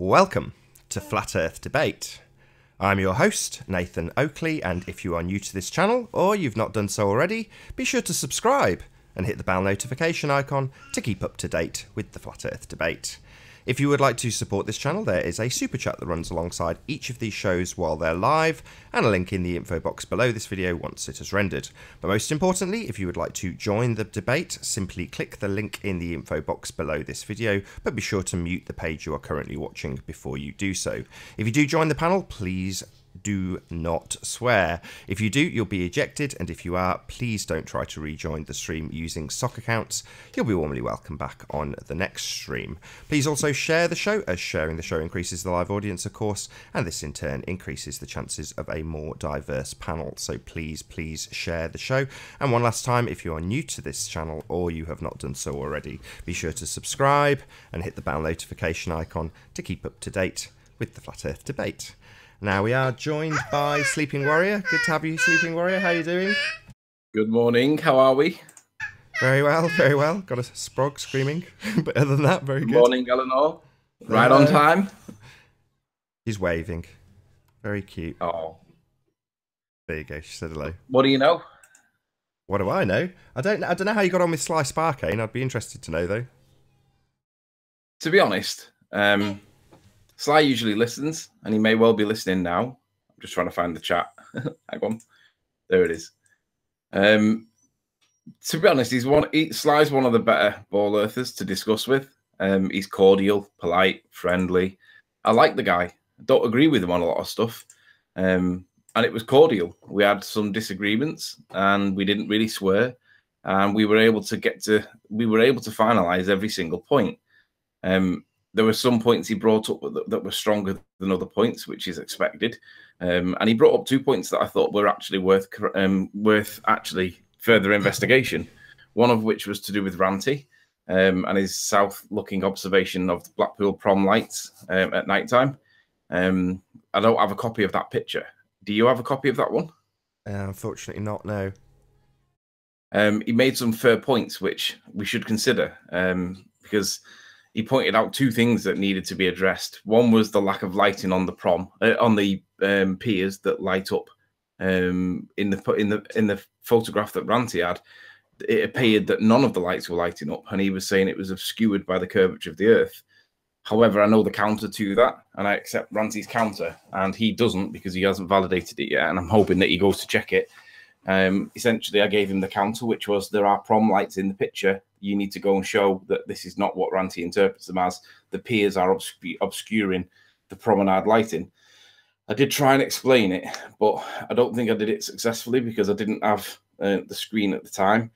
Welcome to Flat Earth Debate. I'm your host, Nathan Oakley, and if you are new to this channel, or you've not done so already, be sure to subscribe and hit the bell notification icon to keep up to date with the Flat Earth Debate. If you would like to support this channel, there is a super chat that runs alongside each of these shows while they're live, and a link in the info box below this video once it is rendered. But most importantly, if you would like to join the debate, simply click the link in the info box below this video, but be sure to mute the page you are currently watching before you do so. If you do join the panel, please do not swear. If you do, you'll be ejected, and if you are, please don't try to rejoin the stream using sock accounts. You'll be warmly welcome back on the next stream. Please also share the show, as sharing the show increases the live audience, of course, and this in turn increases the chances of a more diverse panel. So please share the show. And one last time, if you are new to this channel or you have not done so already, be sure to subscribe and hit the bell notification icon to keep up to date with the Flat Earth Debate. Now we are joined by Sleeping Warrior. Good to have you, Sleeping Warrior. How are you doing? Good morning. How are we? Very well, very well. Got a sprog screaming, but other than that, very good. Good morning, Eleanor. Right on time. She's waving. Very cute. Oh. There you go. She said hello. What do you know? What do I know? I don't know how you got on with Sly Sparkane. I'd be interested to know though. To be honest, Sly usually listens, and he may well be listening now. I'm just trying to find the chat. Hang on. There it is. To be honest, Sly's one of the better ball earthers to discuss with. He's cordial, polite, friendly. I like the guy. I don't agree with him on a lot of stuff. And it was cordial. We had some disagreements, and we didn't really swear. And we were able to finalize every single point. There were some points he brought up that were stronger than other points, which is expected. And he brought up 2 points that I thought were actually worth further investigation. One of which was to do with Ranty and his south-looking observation of the Blackpool prom lights at night time. I don't have a copy of that picture. Do you have a copy of that one? Unfortunately not, no. He made some fair points, which we should consider, because he pointed out 2 things that needed to be addressed. One was the lack of lighting on the piers that light up. In the photograph that Ranty had, it appeared that none of the lights were lighting up, and he was saying it was obscured by the curvature of the Earth. However, I know the counter to that, and I accept Ranty's counter, and he doesn't because he hasn't validated it yet, and I'm hoping that he goes to check it. Essentially, I gave him the counter, which was there are prom lights in the picture. You need to go and show that this is not what Ranty interprets them as. The piers are obscuring the promenade lighting. I did try and explain it, but I don't think I did it successfully because I didn't have the screen at the time.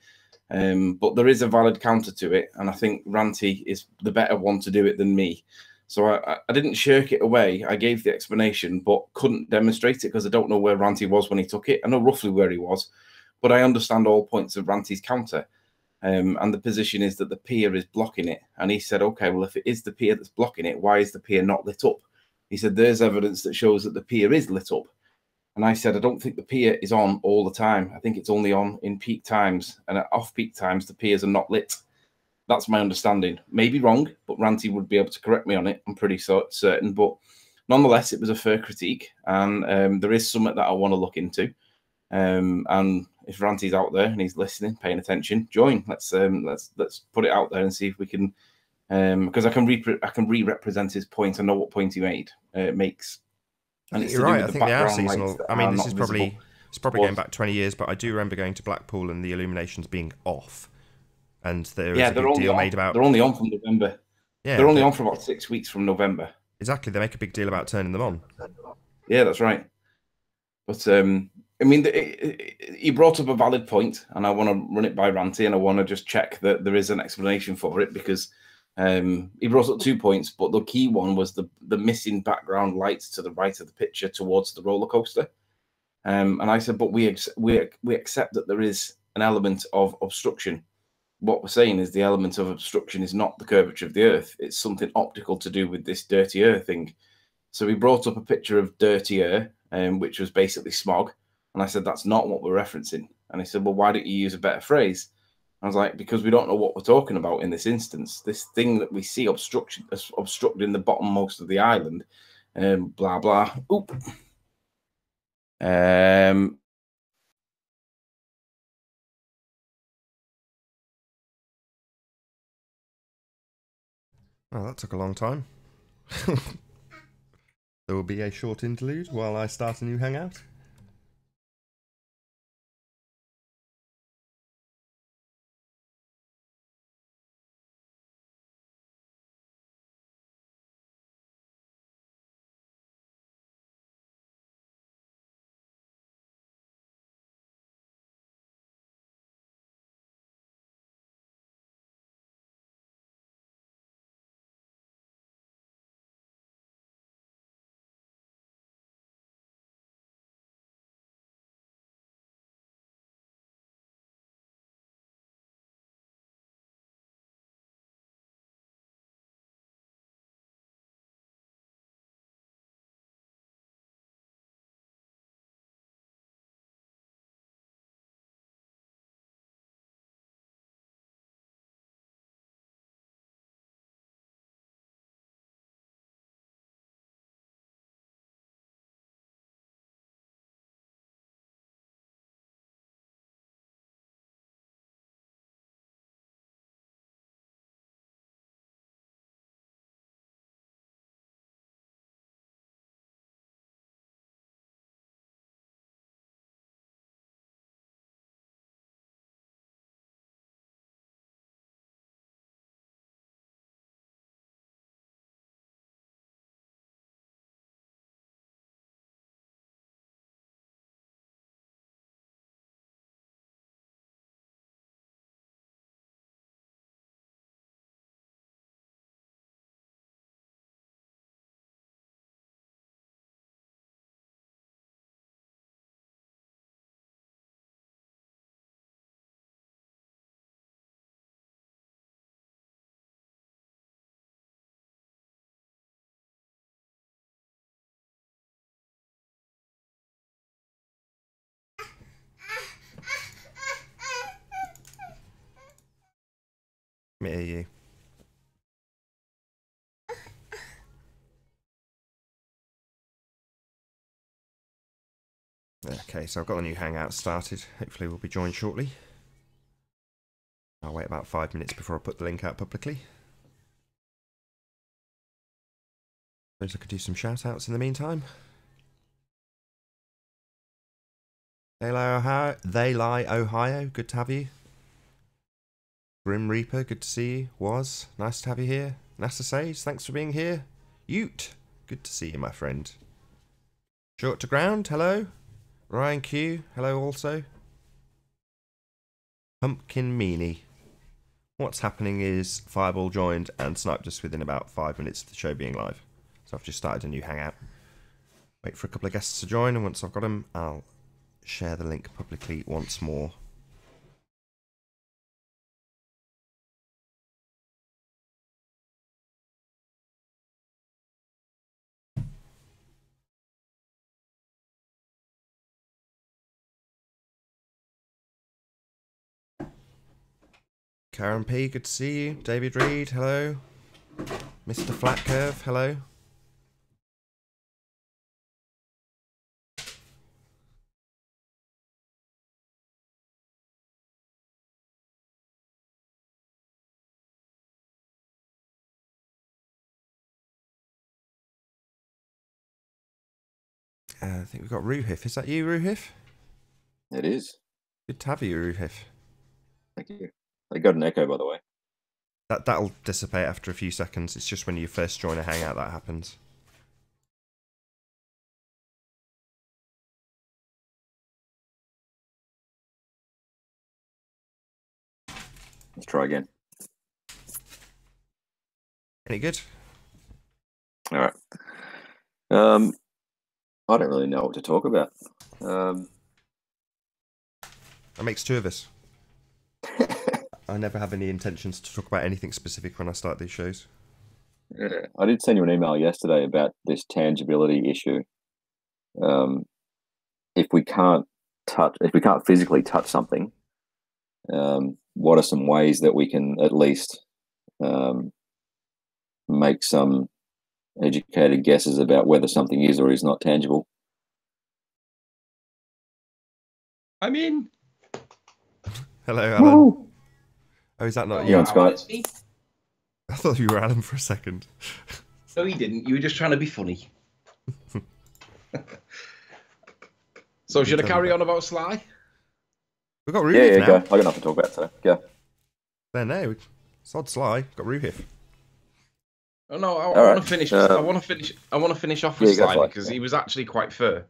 But there is a valid counter to it, and I think Ranty is the better one to do it than me. So I didn't shirk it away. I gave the explanation, but couldn't demonstrate it because I don't know where Ranty was when he took it. I know roughly where he was, but I understand all points of Ranty's counter. And the position is that the pier is blocking it. And he said, okay, well, if it is the pier that's blocking it, why is the pier not lit up? He said, there's evidence that shows that the pier is lit up. And I said, I don't think the pier is on all the time. I think it's only on in peak times. And at off-peak times, the piers are not lit. That's my understanding. Maybe wrong, but Ranty would be able to correct me on it. I'm pretty certain. But nonetheless, it was a fair critique. And there is something that I want to look into. And if Ranty's out there and he's listening, paying attention, join. Let's put it out there and see if we can, because I can re-represent his point. I know what point he makes. And it's you're right. I think they are seasonal. I mean, it's probably going back 20 years, but I do remember going to Blackpool and the illuminations being off, and there was a big deal made about. They're only on from November. Yeah, they're only on for about 6 weeks from November. Exactly. They make a big deal about turning them on. Yeah, that's right. But I mean, he brought up a valid point, and I want to run it by Ranty, and I want to just check that there is an explanation for it, because he brought up 2 points, but the key one was the missing background lights to the right of the picture towards the roller coaster. And I said, but we accept that there is an element of obstruction. What we're saying is the element of obstruction is not the curvature of the Earth. It's something optical to do with this dirty air thing. So he brought up a picture of dirty air, which was basically smog. And I said, that's not what we're referencing. And he said, well, why don't you use a better phrase? I was like, because we don't know what we're talking about in this instance. This thing that we see obstructing the bottommost of the island, blah blah. Oop. Oh, that took a long time. There will be a short interlude while I start a new hangout. Let me hear you. Okay, so I've got the new hangout started. Hopefully we'll be joined shortly. I'll wait about 5 minutes before I put the link out publicly. Suppose I could do some shout outs in the meantime. They Lie, Ohio, good to have you. Grim Reaper, good to see you. Was, nice to have you here. NASA Sage, thanks for being here. Ute, good to see you, my friend. Short to Ground, hello. Ryan Q, hello also. Pumpkin Meanie. What's happening is Fireball joined and sniped us within about 5 minutes of the show being live. So I've just started a new hangout. Wait for a couple of guests to join, and once I've got them, I'll share the link publicly once more. Karen P, good to see you. David Reed, hello. Mr. Flat Curve, hello. I think we've got Ruhif. Is that you, Ruhif? It is. Good to have you, Ruhif. Thank you. I got an echo, by the way. That'll dissipate after a few seconds. It's just when you first join a hangout that happens. Let's try again. Any good? All right. I don't really know what to talk about. That makes two of us. I never have any intentions to talk about anything specific when I start these shows. Yeah. I did send you an email yesterday about this tangibility issue. If we can't physically touch something, what are some ways that we can at least make some educated guesses about whether something is or is not tangible? I'm in. Hello, Alan. Woo! Oh, is that not Oh, you? Yeah, on Alan, Skype. it's me. I thought you were Alan for a second. No, you didn't. You were just trying to be funny. So should I carry on about Sly? We've got Yeah, Ruhif now. go. I got nothing to talk about today. Go. There now. Sod Sly. Got Ruhif. Oh no, I All want right. to finish. I want to finish off with Yeah, go Sly Sly. because he was actually quite fair.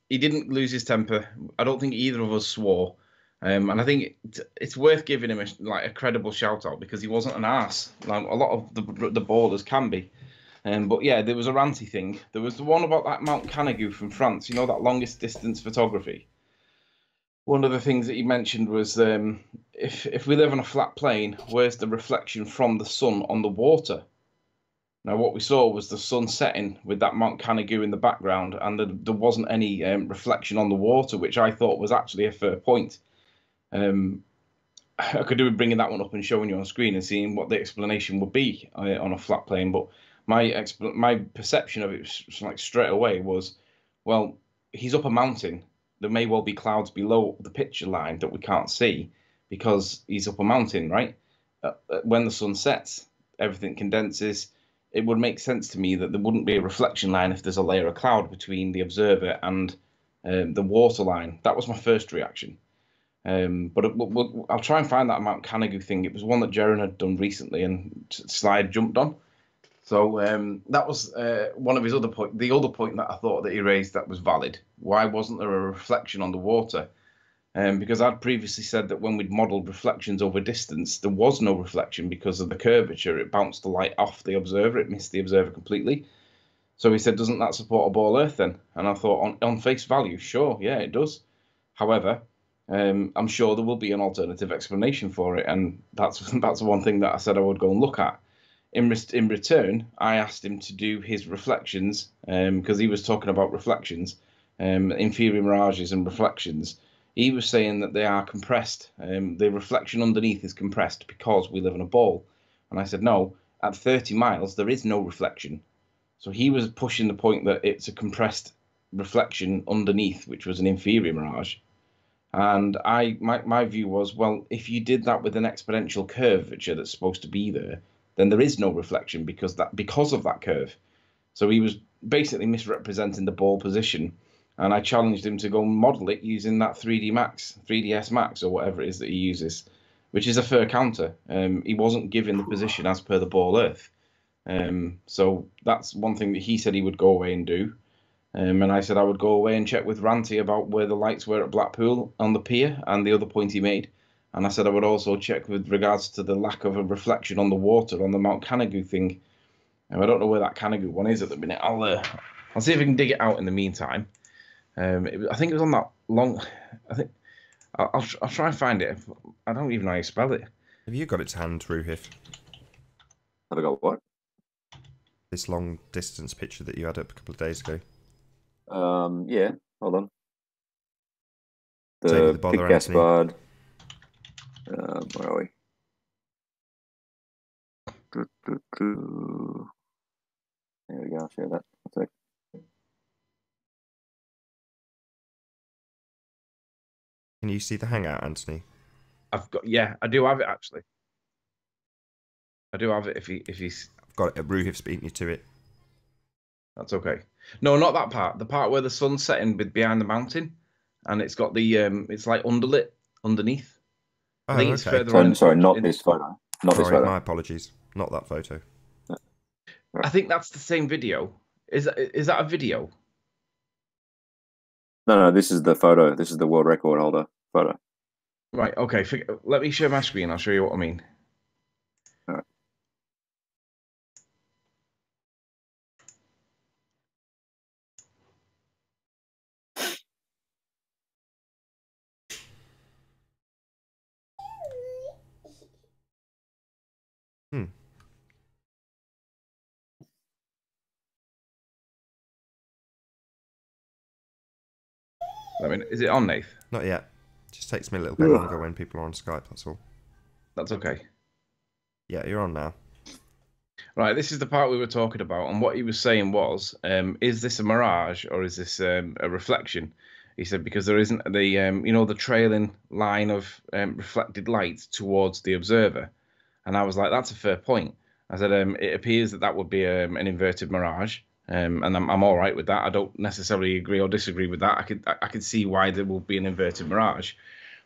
He didn't lose his temper. I don't think either of us swore. And I think it's worth giving him a credible shout out because he wasn't an arse. Like a lot of the ballers can be. But yeah, there was a ranty thing. There was the one about that Mount Canigou from France. You know, that longest distance photography. One of the things that he mentioned was if we live on a flat plane, where's the reflection from the sun on the water? Now, what we saw was the sun setting with that Mount Canigou in the background, and there wasn't any reflection on the water, which I thought was actually a fair point. I could do with bringing that one up and showing you on screen and seeing what the explanation would be on a flat plane, but my perception of it was like straight away was, well, he's up a mountain. There may well be clouds below the picture line that we can't see because he's up a mountain, right? When the sun sets, everything condenses. It would make sense to me that there wouldn't be a reflection line if there's a layer of cloud between the observer and the water line. That was my first reaction. But I'll try and find that Mount Canigou thing. It was one that Jaren had done recently and Slide jumped on. So that was one of his other point. The other point that I thought that he raised that was valid. Why wasn't there a reflection on the water? Because I'd previously said that when we'd modelled reflections over distance, there was no reflection because of the curvature. It bounced the light off the observer. It missed the observer completely. So he said, doesn't that support a ball Earth then? And I thought, on face value, sure, yeah, it does. However, I'm sure there will be an alternative explanation for it, and that's one thing that I said I would go and look at. In return, I asked him to do his reflections because he was talking about reflections, inferior mirages and reflections. He was saying that they are compressed. The reflection underneath is compressed because we live in a ball. And I said, no, at 30 miles, there is no reflection. So he was pushing the point that it's a compressed reflection underneath, which was an inferior mirage. And my view was, well, if you did that with an exponential curvature that's supposed to be there, then there is no reflection because of that curve. So he was basically misrepresenting the ball position. And I challenged him to go and model it using that 3ds Max, or whatever it is that he uses, which is a fair counter. He wasn't given the position as per the ball Earth. So that's one thing that he said he would go away and do. And I said I would go away and check with Ranty about where the lights were at Blackpool on the pier and the other point he made. And I said I would also check with regards to the lack of a reflection on the water on the Mount Canigou thing. And I don't know where that Canigou one is at the minute. I'll see if I can dig it out in the meantime. I think it was on that long. I think I'll try and find it. I don't even know how you spell it. Have you got it to hand, Ruhif? Have I got what? This long distance picture that you had up a couple of days ago. Yeah. Hold on. Save you The the bother, Big Anthony. Gaspard. Where are we? There we go. I'll share that. One sec. Can you see the hangout, Anthony? I do have it actually. I do have it if he's. I've got it. Ruhif's beating you to it. That's okay. No, not that part. The part where the sun's setting behind the mountain, and it's got the it's like underlit underneath. I think it's further on. Sorry, not this photo. Not this photo. My apologies. Not that photo. I think that's the same video. Is that a video? No, this is the photo. This is the world record holder photo. Right. Okay. Let me share my screen. I'll show you what I mean. All right. Is it on, Nath? Not yet. Just takes me a little bit longer when people are on Skype, that's all. That's okay. Yeah, you're on now. Right, this is the part we were talking about, and what he was saying was, is this a mirage or is this a reflection? He said because there isn't the the trailing line of reflected light towards the observer, and I was like, that's a fair point. I said it appears that would be an inverted mirage, and I'm all right with that. I don't necessarily agree or disagree with that. I could see why there will be an inverted mirage,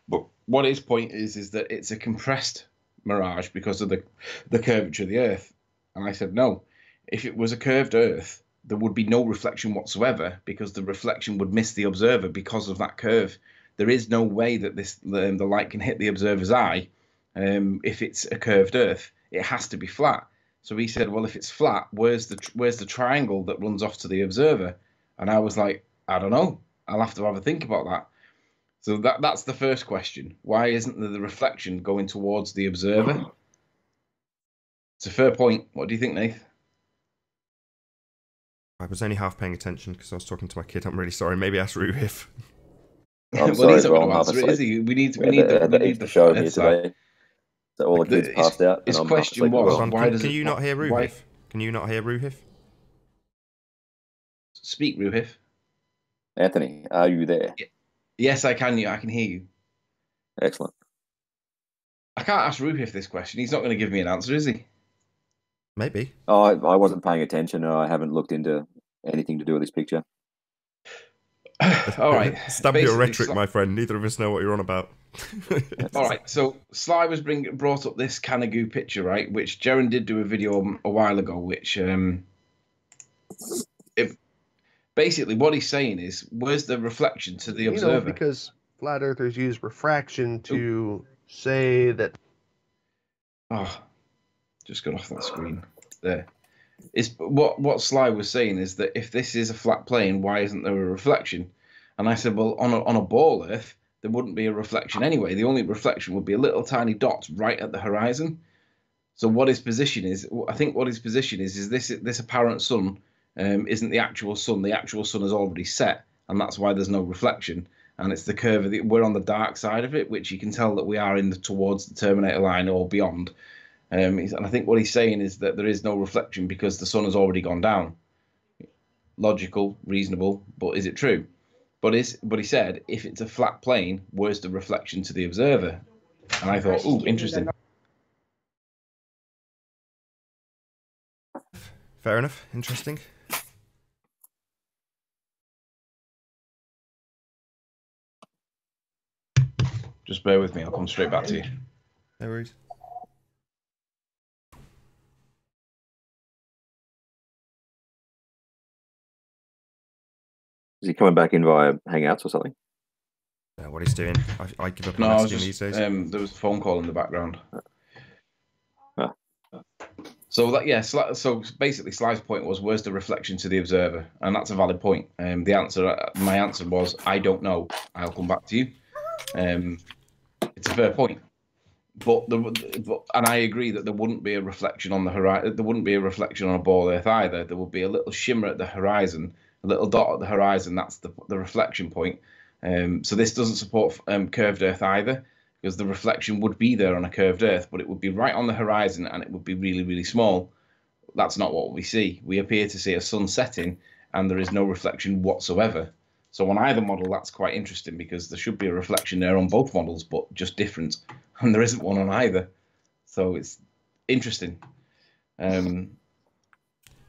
but what his point is that it's a compressed mirage because of the curvature of the Earth. And I said, no, if it was a curved Earth, there would be no reflection whatsoever because the reflection would miss the observer because of that curve. There is no way that the light can hit the observer's eye if it's a curved Earth. It has to be flat. So he said, well, if it's flat, where's the triangle that runs off to the observer? And I was like, I don't know. I'll have to have a think about that. So that's the first question. Why isn't there the reflection going towards the observer? It's a fair point. What do you think, Nath? I was only half paying attention because I was talking to my kid. I'm really sorry. Maybe ask Ruhif. I'm sorry, he's not well, going to I'm answer it, is he? We need the show here today. So all the kids passed out. His question was, why does Can you not hear Ruhif? Can you not hear Ruhif? Speak, Ruhif. Anthony, are you there? Yes, I can. I can hear you. Excellent. I can't ask Ruhif this question. He's not going to give me an answer, is he? Maybe. Oh, I wasn't paying attention, and I haven't looked into anything to do with this picture. All right. Stab your rhetoric, my friend. Neither of us know what you're on about. All right. So Sly was brought up this Canagoo picture, right? Which Jaren did do a video a while ago. Which basically what he's saying is, where's the reflection to the observer? Because flat earthers use refraction to say that. Oh, just got off that screen there. Is what Sly was saying is that if this is a flat plane, why isn't there a reflection? And I said, well, on a ball Earth, there wouldn't be a reflection anyway. The only reflection would be a little tiny dot right at the horizon. So what his position is, I think what his position is this apparent sun isn't the actual sun. The actual sun is already set, and that's why there's no reflection. And it's the curve of we're on the dark side of it, which you can tell that we are towards the Terminator line or beyond. And I think what he's saying is that there is no reflection because the sun has already gone down. Logical, reasonable, but is it true? But he said, if it's a flat plane, where's the reflection to the observer? And I thought, ooh, interesting. Fair enough. Interesting. Just bear with me. I'll come straight back to you. No worries. Is he coming back in via Hangouts or something? What he's doing. I give up on No, I was messaging just, these days. there was a phone call in the background. Ah. So so basically, Sly's point was, where's the reflection to the observer? And that's a valid point. My answer was, I don't know. I'll come back to you. It's a fair point. And I agree that there wouldn't be a reflection on the horizon. There wouldn't be a reflection on a ball Earth either. There would be a little shimmer at the horizon, a little dot at the horizon. That's the reflection point. So this doesn't support curved Earth either, because the reflection would be there on a curved Earth, but it would be right on the horizon and it would be really, really small. That's not what we see. We appear to see a sun setting and there is no reflection whatsoever. So on either model, that's quite interesting because there should be a reflection there on both models, but just different. And there isn't one on either. So it's interesting. And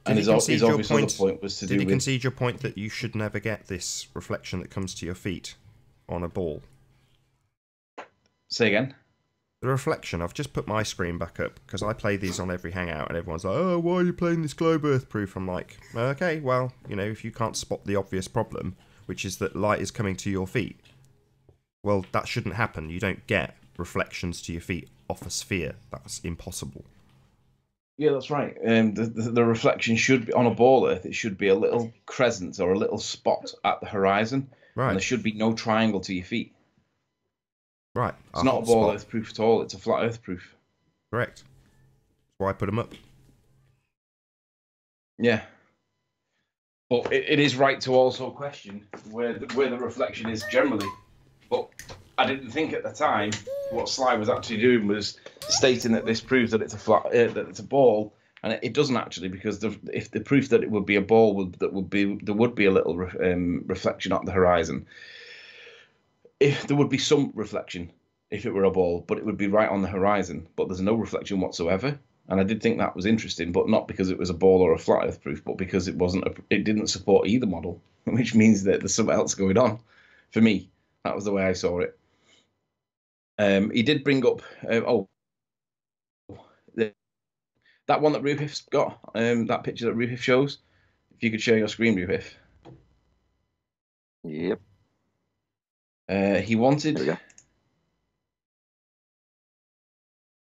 his obvious other point was to do with... Did he concede your point that you should never get this reflection that comes to your feet on a ball? Say again? The reflection, I've just put my screen back up because I play these on every Hangout and everyone's like, oh, why are you playing this globe Earth proof? I'm like, okay, well, if you can't spot the obvious problem, which is that light is coming to your feet, well, that shouldn't happen. You don't get reflections to your feet off a sphere. That's impossible. Yeah, that's right. The reflection should be on a ball Earth. It should be a little crescent or a little spot at the horizon. Right. And there should be no triangle to your feet. Right. It's not a ball Earth proof at all. It's a flat Earth proof. Correct. That's why I put them up. Yeah. But it is right to also question where the reflection is generally. But I didn't think at the time what Sly was actually doing was stating that this proves that it's a flat, that it's a ball, and it doesn't actually, because if the proof that it would be a ball there would be a little reflection at the horizon. If there would be some reflection if it were a ball, but it would be right on the horizon. But there's no reflection whatsoever, and I did think that was interesting, but not because it was a ball or a flat Earth proof, but because it didn't support either model, which means that there's something else going on. For me, that was the way I saw it. He did bring up that one that Ruhif's got, that picture that Ruhif shows. If you could share your screen, Ruhif. Yep. He wanted. There we go.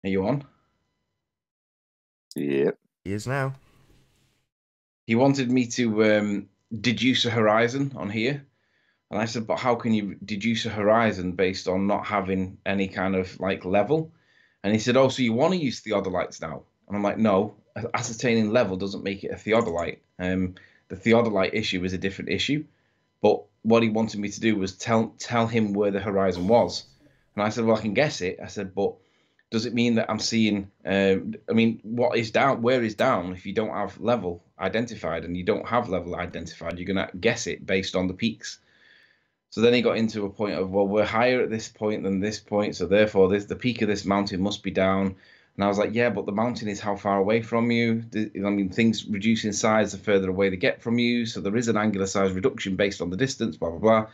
Are you on? Yep. He is now. He wanted me to deduce a horizon on here. And I said, but how can you deduce a horizon based on not having any kind of like level? And he said, oh, so you want to use theodolites now? And I'm like, no, ascertaining level doesn't make it a theodolite. The theodolite issue is a different issue. But what he wanted me to do was tell him where the horizon was. And I said, well, I can guess it. I said, but does it mean that I'm seeing, what is down, where is down if you don't have level identified, and you don't have level identified, you're going to guess it based on the peaks. So then he got into a point of, well, we're higher at this point than this point, so therefore the peak of this mountain must be down. And I was like, yeah, but the mountain is how far away from you? Things reduce in size the further away they get from you, so there is an angular size reduction based on the distance, blah, blah, blah.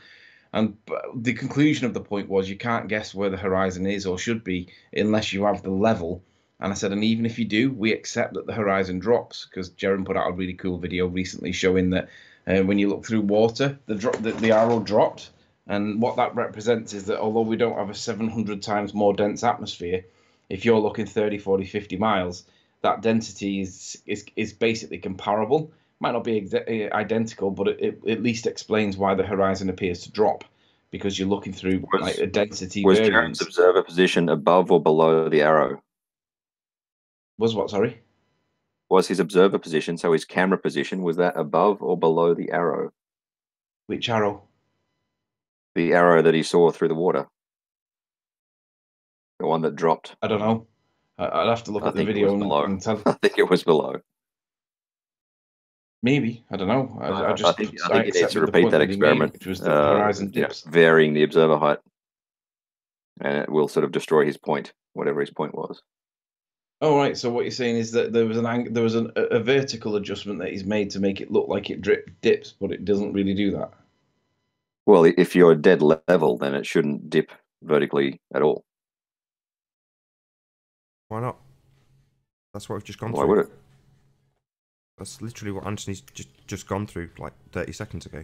And the conclusion of the point was you can't guess where the horizon is or should be unless you have the level. And I said, and even if you do, we accept that the horizon drops, because Jaren put out a really cool video recently showing that when you look through water, the arrow dropped. And what that represents is that although we don't have a 700 times more dense atmosphere, if you're looking 30, 40, 50 miles, that density is basically comparable. Might not be identical, but it at least explains why the horizon appears to drop, because you're looking through like a density Was variance. Jaren's observer position above or below the arrow? Was what, sorry? Was his observer position, so his camera position, was that above or below the arrow? Which arrow? The arrow that he saw through the water. The one that dropped. I don't know. I'd have to look at the think it video was below. and tell. I think it was below. Maybe. I don't know. I think you need to repeat that experiment, which was the horizon dips. varying the observer height, and it will sort of destroy his point, whatever his point was. Oh, right. So what you're saying is that there was a vertical adjustment that he's made to make it look like it dips, but it doesn't really do that. Well, if you're dead level, then it shouldn't dip vertically at all. Why not? That's what we've just gone through. Why would it? That's literally what Anthony's just gone through like 30 seconds ago.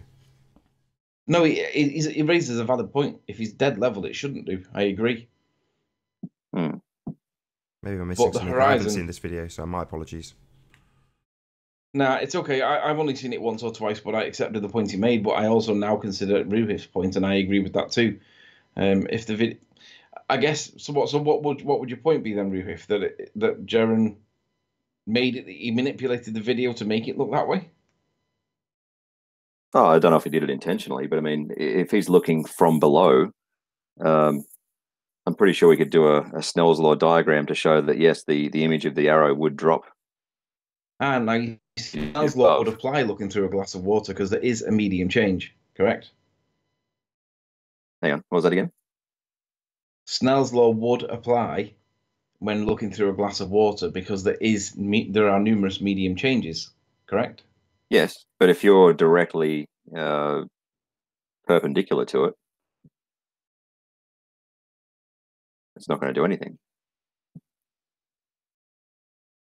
No, he raises a valid point. If he's dead level, it shouldn't do. I agree. Maybe I'm missing something. I haven't seen this video, so my apologies. Nah, it's okay. I've only seen it once or twice, but I accepted the point he made. But I also now consider Ruhif's point, and I agree with that too. If the video, I guess. So what would your point be then, Ruhif? That Jaren made it. He manipulated the video to make it look that way. Oh, I don't know if he did it intentionally, but I mean, if he's looking from below, I'm pretty sure we could do a Snell's law diagram to show that yes, the image of the arrow would drop. And now Snell's law would apply looking through a glass of water because there is a medium change, correct? Hang on, what was that again? Snell's law would apply when looking through a glass of water because there are numerous medium changes, correct? Yes, but if you're directly perpendicular to it, it's not going to do anything.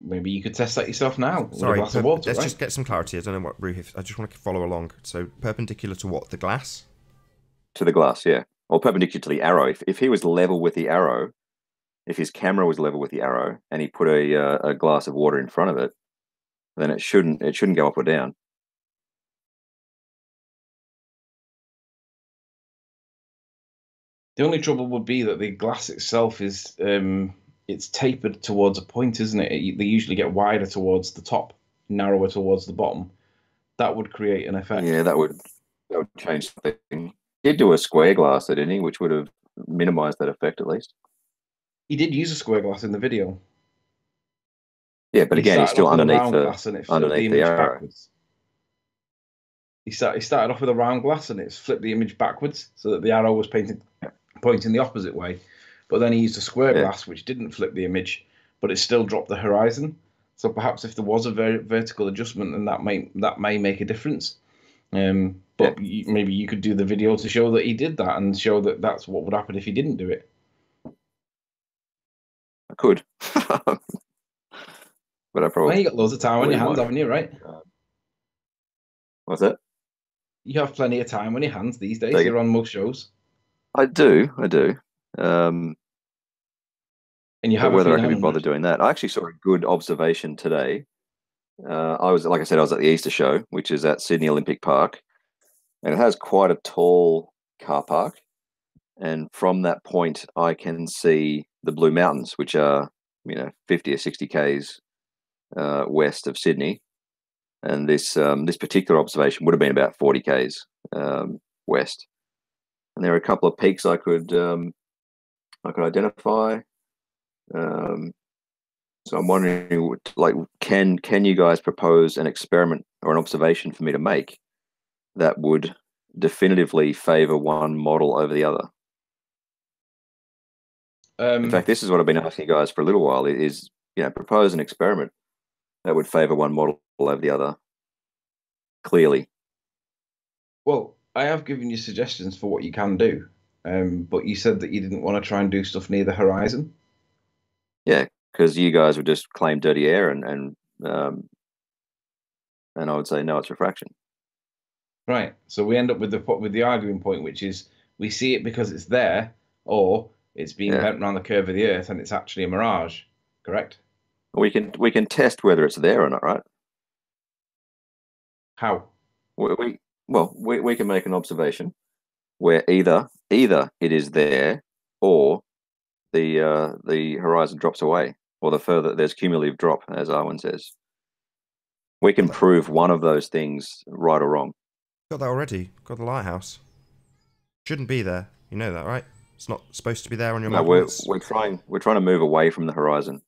Maybe you could test that yourself now. Sorry, with a glass of water, let's right? just get some clarity. I don't know what Ruhif. I just want to follow along. So perpendicular to what? The glass? To the glass, yeah. Or perpendicular to the arrow. If he was level with the arrow, if his camera was level with the arrow, and he put a glass of water in front of it, then it shouldn't go up or down. The only trouble would be that the glass itself is it's tapered towards a point, isn't it? They usually get wider towards the top, narrower towards the bottom. That would create an effect. Yeah, that would change something. He did do a square glass, didn't he? Which would have minimise that effect at least. He did use a square glass in the video. Yeah, but again, he's started still off with a underneath round the glass and it flipped the image arrow. backwards. He started off with a round glass and it's flipped the image backwards so that the arrow was pointing the opposite way. But then he used a square glass which didn't flip the image, but it still dropped the horizon. So perhaps if there was a very vertical adjustment, then that may make a difference. But maybe you could do the video to show that he did that and show that that's what would happen if he didn't do it. I could. But I probably... Well, you got loads of time on your hands, haven't you, right? What's that? You have plenty of time on your hands these days. You're on most shows. I do. And you have whether I can be bothered doing that. I actually saw a good observation today. I was at the Easter show, which is at Sydney Olympic Park, and it has quite a tall car park. And from that point, I can see the Blue Mountains, which are 50 or 60 k's west of Sydney. And this particular observation would have been about 40 k's west. And there are a couple of peaks I could identify. So I'm wondering, can you guys propose an experiment or an observation for me to make that would definitively favour one model over the other? In fact, this is what I've been asking you guys for a little while: is propose an experiment that would favour one model over the other clearly. Well, I have given you suggestions for what you can do, but you said that you didn't want to try and do stuff near the horizon. Yeah, because you guys would just claim dirty air, and I would say no, it's refraction. Right. So we end up with the arguing point, which is we see it because it's there, or it's being bent around the curve of the Earth, and it's actually a mirage. Correct? We can test whether it's there or not, right? How? We can make an observation where either it is there, or the horizon drops away, or there's cumulative drop, as Arwen says. We can prove one of those things right or wrong. Got that already. Got the lighthouse. Shouldn't be there. You know that, right? It's not supposed to be there on your model. We're trying to move away from the horizon.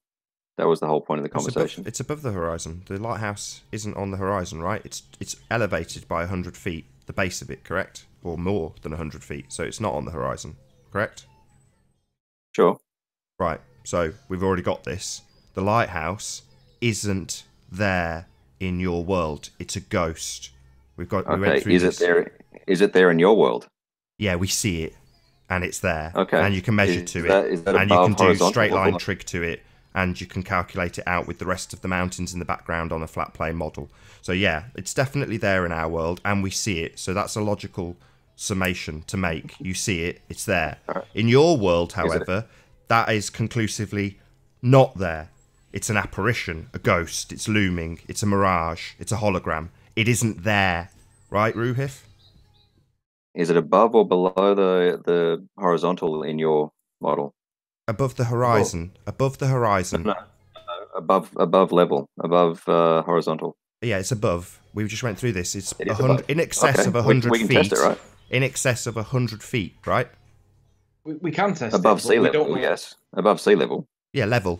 That was the whole point of the conversation. It's above the horizon. The lighthouse isn't on the horizon, right? It's elevated by 100 feet, the base of it, correct? Or more than 100 feet, so it's not on the horizon, correct? Sure. Right, so we've already got this. The lighthouse isn't there in your world. It's a ghost. We went through this. Is it there in your world? Yeah, we see it, and it's there. Okay. And you can measure to it, and you can do straight line trig to it, and you can calculate it out with the rest of the mountains in the background on a flat plane model. So yeah, it's definitely there in our world, and we see it. So that's a logical summation to make. You see it, it's there. Right. In your world, however, that is conclusively not there. It's an apparition, a ghost, it's looming, it's a mirage, it's a hologram. It isn't there. Right, Ruhif? Is it above or below the horizontal in your model? Above the horizon. Oh. Above the horizon. No, above level. Above horizontal. Yeah, it's above. We just went through this. It's in excess of 100 feet. We can test it, right? In excess of 100 feet, right? We can test above sea level. Yes, above sea level. Yeah, level.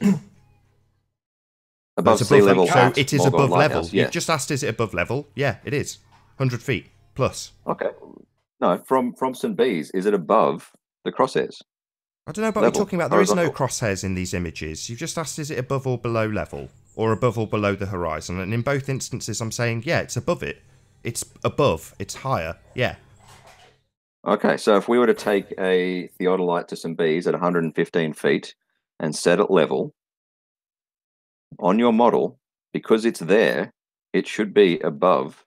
above sea level. So it is above level. Yeah. You've just asked, is it above level? Yeah, it is. 100 feet plus. Okay. No, from St. Bees, is it above the crosshairs? I don't know about what you're talking about. There is no crosshairs in these images. You've just asked, is it above or below level? Or above or below the horizon? And in both instances, I'm saying, yeah, it's above it. It's above. It's higher. Yeah. Okay, so if we were to take a theodolite to St. Bees at 115 feet and set it level, on your model, because it's there, it should be above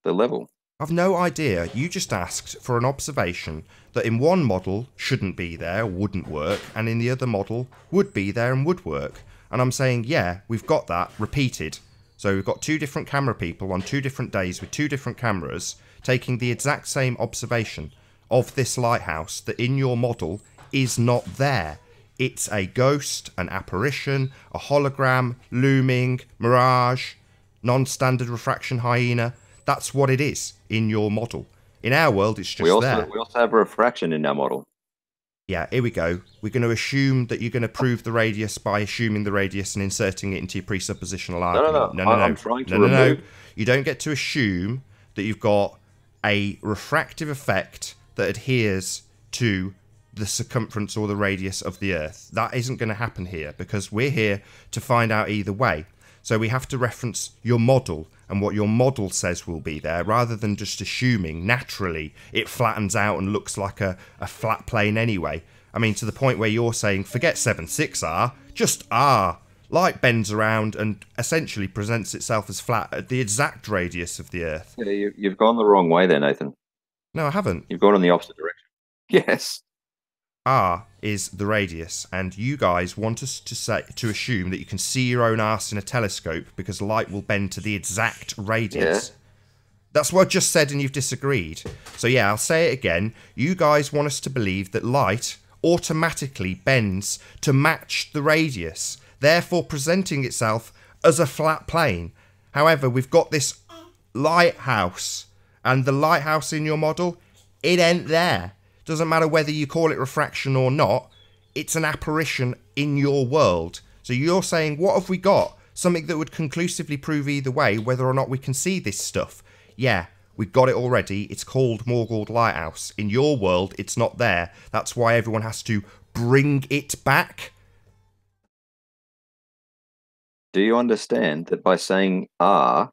the level. I've no idea. You just asked for an observation that in one model shouldn't be there, wouldn't work, and in the other model would be there and would work. And I'm saying, yeah, we've got that repeated. So we've got two different camera people on 2 different days with 2 different cameras taking the exact same observation of this lighthouse that in your model is not there. It's a ghost, an apparition, a hologram, looming, mirage, non-standard refraction hyena. That's what it is in your model. In our world, it's just there. We also have a refraction in our model. Yeah, here we go. We're going to assume that you're going to prove the radius by assuming the radius and inserting it into your presuppositional argument. No. I'm trying to remove... No. You don't get to assume that you've got a refractive effect that adheres to the circumference or the radius of the Earth. That isn't going to happen here because we're here to find out either way. So we have to reference your model and what your model says will be there rather than just assuming naturally it flattens out and looks like a flat plane anyway. I mean, to the point where you're saying, forget 7.6R, just R. Light bends around and essentially presents itself as flat at the exact radius of the Earth. Yeah, you've gone the wrong way there, Nathan. No, I haven't. You've gone in the opposite direction. Yes. R is the radius, and you guys want us to assume that you can see your own arse in a telescope because light will bend to the exact radius. Yeah. That's what I just said, and you've disagreed. So yeah, I'll say it again. You guys want us to believe that light automatically bends to match the radius, therefore presenting itself as a flat plane. However, we've got this lighthouse, and the lighthouse in your model, it ain't there. Doesn't matter whether you call it refraction or not, it's an apparition in your world. So you're saying, what have we got? Something that would conclusively prove either way whether or not we can see this stuff. Yeah, we've got it already. It's called Morgold Lighthouse. In your world, it's not there. That's why everyone has to bring it back. Do you understand that by saying R,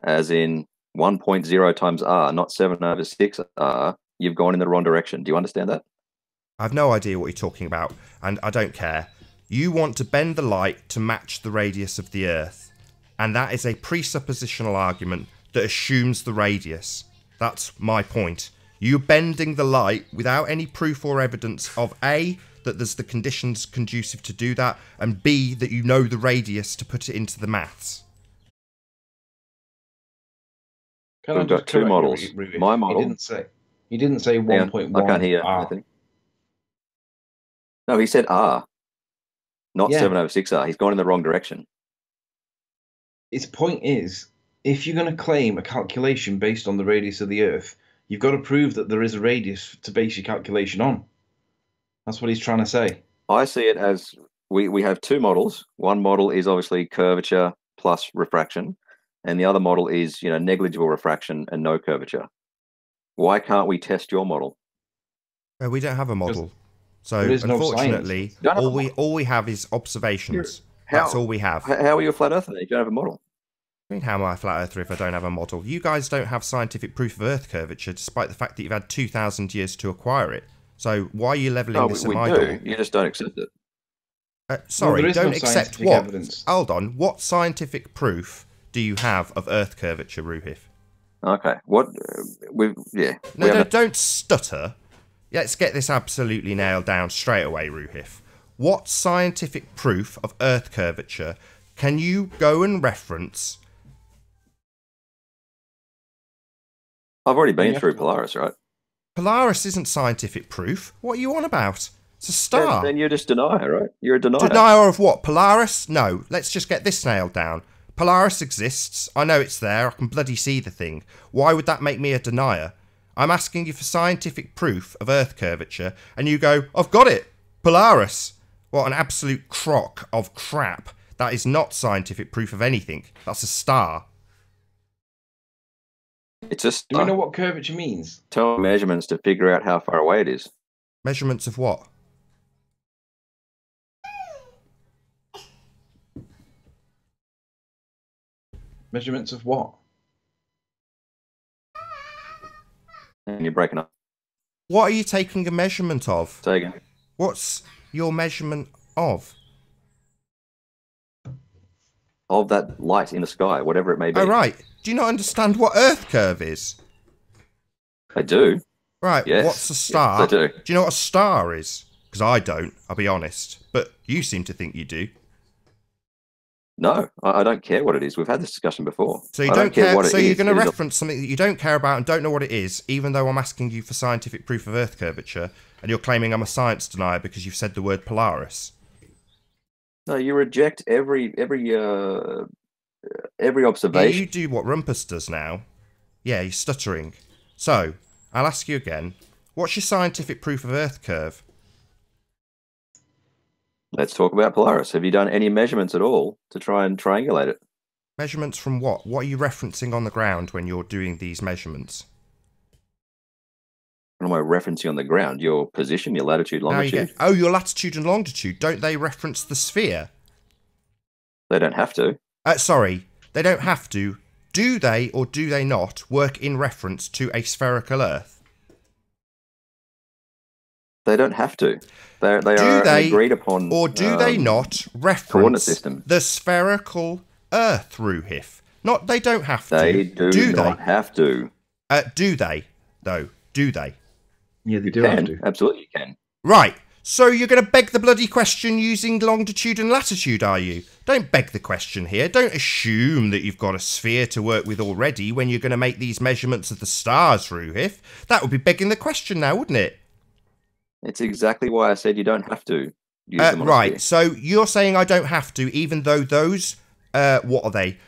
as in 1.0 times R, not 7/6R, you've gone in the wrong direction? Do you understand that? I've no idea what you're talking about, and I don't care. You want to bend the light to match the radius of the Earth, and that is a presuppositional argument that assumes the radius. That's my point. You're bending the light without any proof or evidence of A, that there's the conditions conducive to do that, and B, that you know the radius to put it into the maths. We've got two models. My model... He didn't say 1.1. I can't hear anything. No, he said R, not 7/6R. He's gone in the wrong direction. His point is, if you're going to claim a calculation based on the radius of the Earth, you've got to prove that there is a radius to base your calculation on. That's what he's trying to say. I see it as we have two models. One model is obviously curvature plus refraction, and the other model is negligible refraction and no curvature. Why can't we test your model? We don't have a model. So unfortunately, all we have is observations. That's all we have. How are you a flat earther? You don't have a model. I mean, how am I a flat earther if I don't have a model? You guys don't have scientific proof of Earth curvature, despite the fact that you've had 2,000 years to acquire it. So why are you levelling this at my door? You just don't accept it. Sorry, don't accept what? Evidence. Hold on. What scientific proof do you have of Earth curvature, Ruhif? Okay. What? Don't stutter. Let's get this absolutely nailed down straight away, Ruhif. What scientific proof of Earth curvature can you go and reference? I've already been through Polaris, right? Polaris isn't scientific proof. What are you on about? It's a star. Then you're just denier, right? You're a denier. Denier of what? Polaris? No. Let's just get this nailed down. Polaris exists. I know it's there. I can bloody see the thing. Why would that make me a denier? I'm asking you for scientific proof of Earth curvature, and you go, I've got it. Polaris. What an absolute crock of crap. That is not scientific proof of anything. That's a star. It's a star. Do we know what curvature means? Tell measurements to figure out how far away it is. Measurements of what? Measurements of what? And you're breaking up. What are you taking a measurement of? Say again. What's your measurement of? Of that light in the sky, whatever it may be. Oh, right. Do you not understand what Earth curve is? I do. Right. Yes. What's a star? Yes, I do. Do you know what a star is? Because I don't, I'll be honest. But you seem to think you do. No, I don't care what it is. We've had this discussion before. So you don't care what it is. So you're going to reference something that you don't care about and don't know what it is, even though I'm asking you for scientific proof of Earth curvature, and you're claiming I'm a science denier because you've said the word Polaris. No, you reject every observation. Yeah, you do what Rumpus does now. Yeah, you're stuttering. So I'll ask you again. What's your scientific proof of Earth curve? Let's talk about Polaris. Have you done any measurements at all to try and triangulate it? Measurements from what? What are you referencing on the ground when you're doing these measurements? What am I referencing on the ground? Your position, your latitude, longitude? Your latitude and longitude. Don't they reference the sphere? They don't have to. Sorry, they don't have to. Do they or do they not work in reference to a spherical Earth? They don't have to. They are an agreed upon. Or do they not reference the spherical Earth, Ruhif? Not they don't have to. They do not have to. Do they, though? Do they? Yeah, they do have to. Absolutely, you can. Right. So you're going to beg the bloody question using longitude and latitude, are you? Don't beg the question here. Don't assume that you've got a sphere to work with already when you're going to make these measurements of the stars, Ruhif. That would be begging the question now, wouldn't it? It's exactly why I said you don't have to use them on a right. sphere. So you're saying I don't have to, even though those, what are they?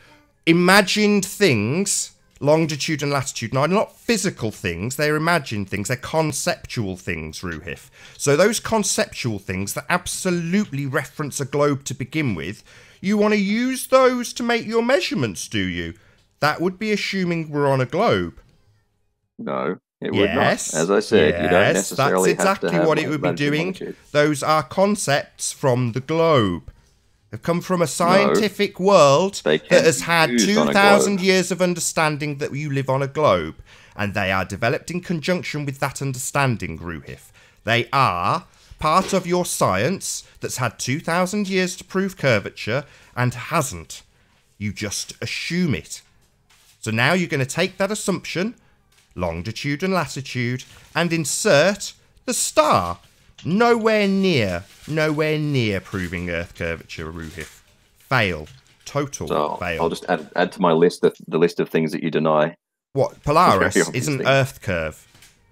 Imagined things, longitude and latitude, are not physical things, they're imagined things, they're conceptual things, Ruhif. So those conceptual things that absolutely reference a globe to begin with, you want to use those to make your measurements, do you? That would be assuming we're on a globe. No, it would not. As I said, you don't necessarily that's exactly have to have what it would be doing. longitude. Those are concepts from the globe. They've come from a scientific world that has had 2,000 years of understanding that you live on a globe. And they are developed in conjunction with that understanding, Ruhif. They are part of your science that's had 2,000 years to prove curvature and hasn't. You just assume it. So now you're going to take that assumption, longitude and latitude, and insert the star. Nowhere near proving Earth curvature, Ruhif. Fail. Total fail. I'll just add to my list the list of things that you deny. What? Polaris is an Earth curve.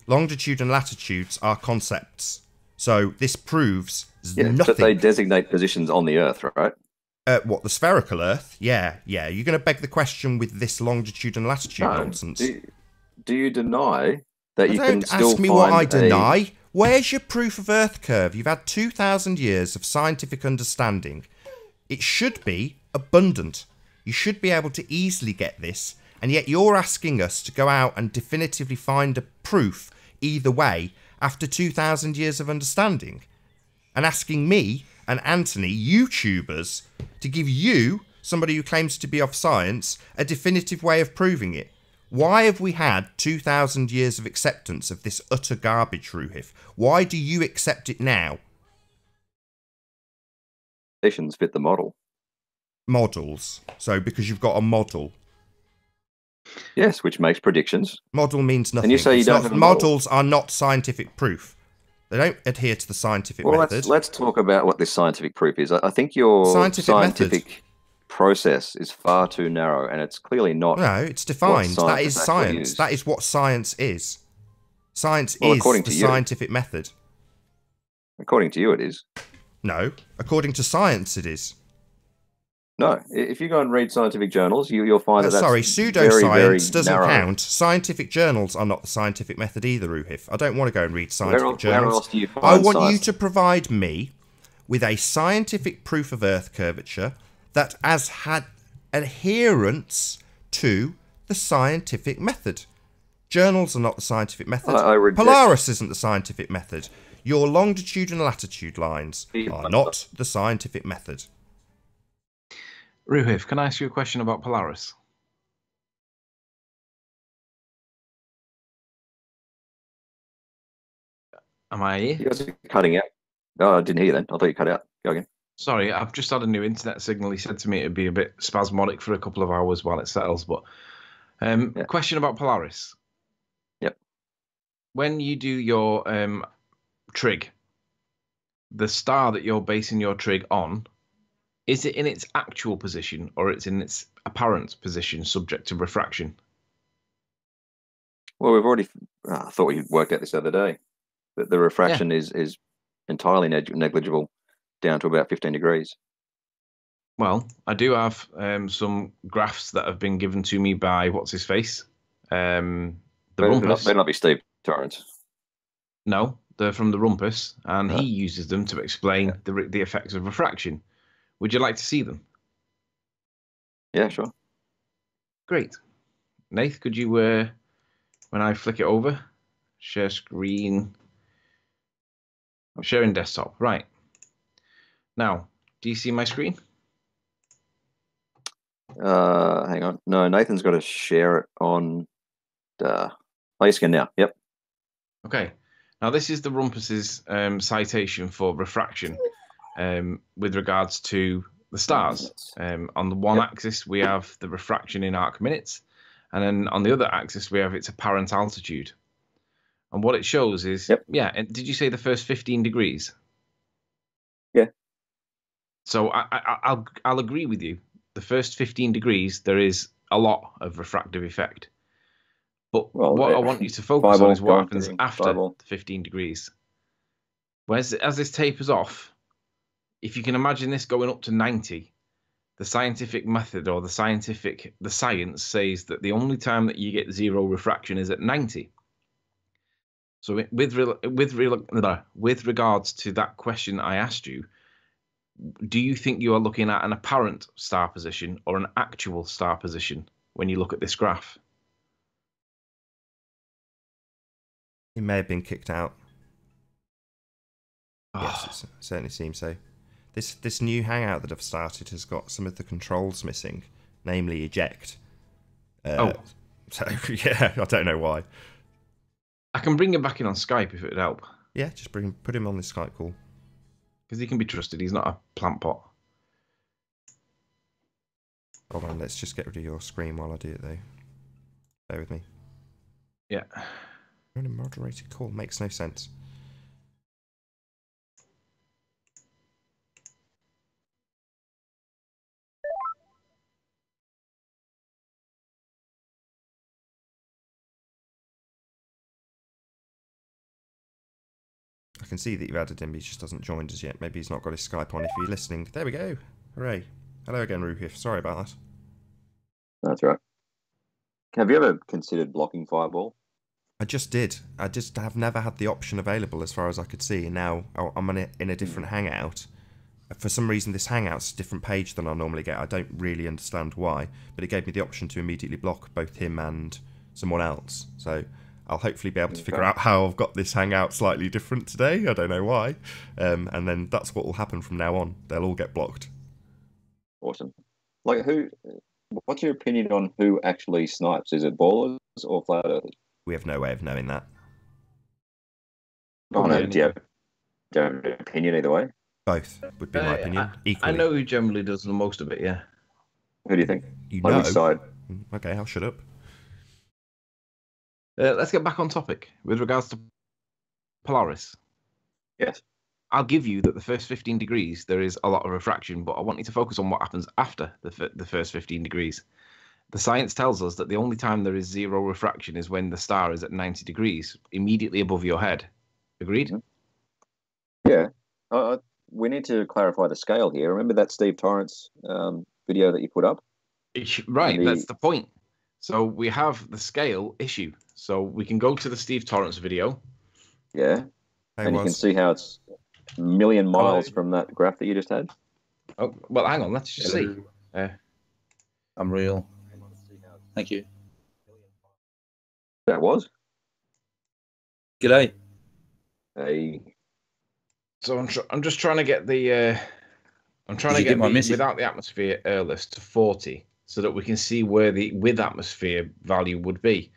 Longitude and latitudes are concepts. So this proves nothing. But they designate positions on the Earth, right? What, the spherical Earth? Yeah. You're going to beg the question with this longitude and latitude nonsense. Do you deny that you can still ask me what I deny. Where's your proof of Earth curve? You've had 2,000 years of scientific understanding. It should be abundant. You should be able to easily get this, and yet you're asking us to go out and definitively find a proof either way after 2,000 years of understanding. And asking me and Anthony, YouTubers, to give you, somebody who claims to be of science, a definitive way of proving it. Why have we had 2,000 years of acceptance of this utter garbage, Ruhif? Why do you accept it now? Stations fit the model. Models. So because you've got a model. Yes, which makes predictions. Model means nothing. And you say you don't have a models are not scientific proof. They don't adhere to the scientific method. Let's talk about what this scientific proof is. I think your scientific process is far too narrow, and it's clearly not. No, it's defined. That is science. That is what science is. Science is the scientific method. According to you, it is. No, according to science, it is. No, if you go and read scientific journals, you'll find that that's pseudoscience doesn't count. Scientific journals are not the scientific method either, Ruhif. I don't want to go and read scientific journals. Where else do you find I want you to provide me with a scientific proof of Earth curvature that has had adherence to the scientific method. Journals are not the scientific method. Polaris isn't the scientific method. Your longitude and latitude lines are not the scientific method. Ruhif, can I ask you a question about Polaris? Am I here? You guys are cutting out. No, I didn't hear you then. I thought you cut out. Go again. Sorry, I've just had a new internet signal. He said to me it'd be a bit spasmodic for a couple of hours while it settles. But question about Polaris. Yep. When you do your trig, the star that you're basing your trig on, is it in its actual position or it's in its apparent position subject to refraction? Well, we've already... I thought we worked out this the other day. That the refraction is entirely negligible, down to about 15 degrees. Well, I do have some graphs that have been given to me by, what's his face? The Rumpus. Better not be Steve Torrance. No, they're from the rumpus, and he uses them to explain the effects of refraction. Would you like to see them? Yeah, sure. Great. Nath, could you, when I flick it over, share screen, sharing desktop. Right. Now, do you see my screen? Hang on. No, Nathan's got to share it on. Oh, yes, can now. Yep. Okay. Now, this is the rumpus's citation for refraction with regards to the stars. On the one axis, we have the refraction in arc minutes, and then on the other axis, we have its apparent altitude. And what it shows is, and did you say the first 15 degrees? Yeah. So I'll agree with you. The first 15 degrees, there is a lot of refractive effect. But what I want you to focus on is what happens after the 15 degrees. As this tapers off, if you can imagine this going up to 90, the scientific method or the science says that the only time that you get zero refraction is at 90. So with regards to that question I asked you, do you think you are looking at an apparent star position or an actual star position when you look at this graph? He may have been kicked out. Yes, it certainly seems so. This new hangout that I've started has got some of the controls missing, namely eject. So yeah, I don't know why. I can bring him back in on Skype if it would help. Yeah, just put him on this Skype call. Because he can be trusted. He's not a plant pot. Hold on, let's just get rid of your screen while I do it though. Bear with me. Yeah. You're in a moderated call. Makes no sense. I can see that you've added him, he just hasn't joined us yet. Maybe he's not got his Skype on if you're listening. There we go. Hooray. Hello again, Rupif. Sorry about that. That's right. Have you ever considered blocking Fireball? I just did. I just have never had the option available as far as I could see. And now I'm in a different hangout. For some reason, this hangout's a different page than I normally get. I don't really understand why. But it gave me the option to immediately block both him and someone else. So I'll hopefully be able to figure out how I've got this hangout slightly different today. I don't know why. And then that's what will happen from now on. They'll all get blocked. Awesome. Like, what's your opinion on who actually snipes? Is it ballers or flat earthers? We have no way of knowing that. Oh, no. Do you have an opinion either way? Both would be my opinion. Equally. I know who generally does the most of it, yeah. Who do you think? You on know. which side? Okay, I'll shut up. Let's get back on topic with regards to Polaris. Yes. I'll give you that the first 15 degrees there is a lot of refraction, but I want you to focus on what happens after the first 15 degrees. The science tells us that the only time there is zero refraction is when the star is at 90 degrees, immediately above your head. Agreed? Yeah. We need to clarify the scale here. Remember that Steve Torrance video that you put up? Right, that's the point. So we have the scale issue. So we can go to the Steve Torrance video. Yeah. And you can see how it's a million miles from that graph that you just had. Oh, well, hang on. Let's just see. I'm real. Thank you. That was? G'day. Hey. So I'm just trying to get the I'm trying to get the without the atmosphere airless to 40 so that we can see where the with atmosphere value would be.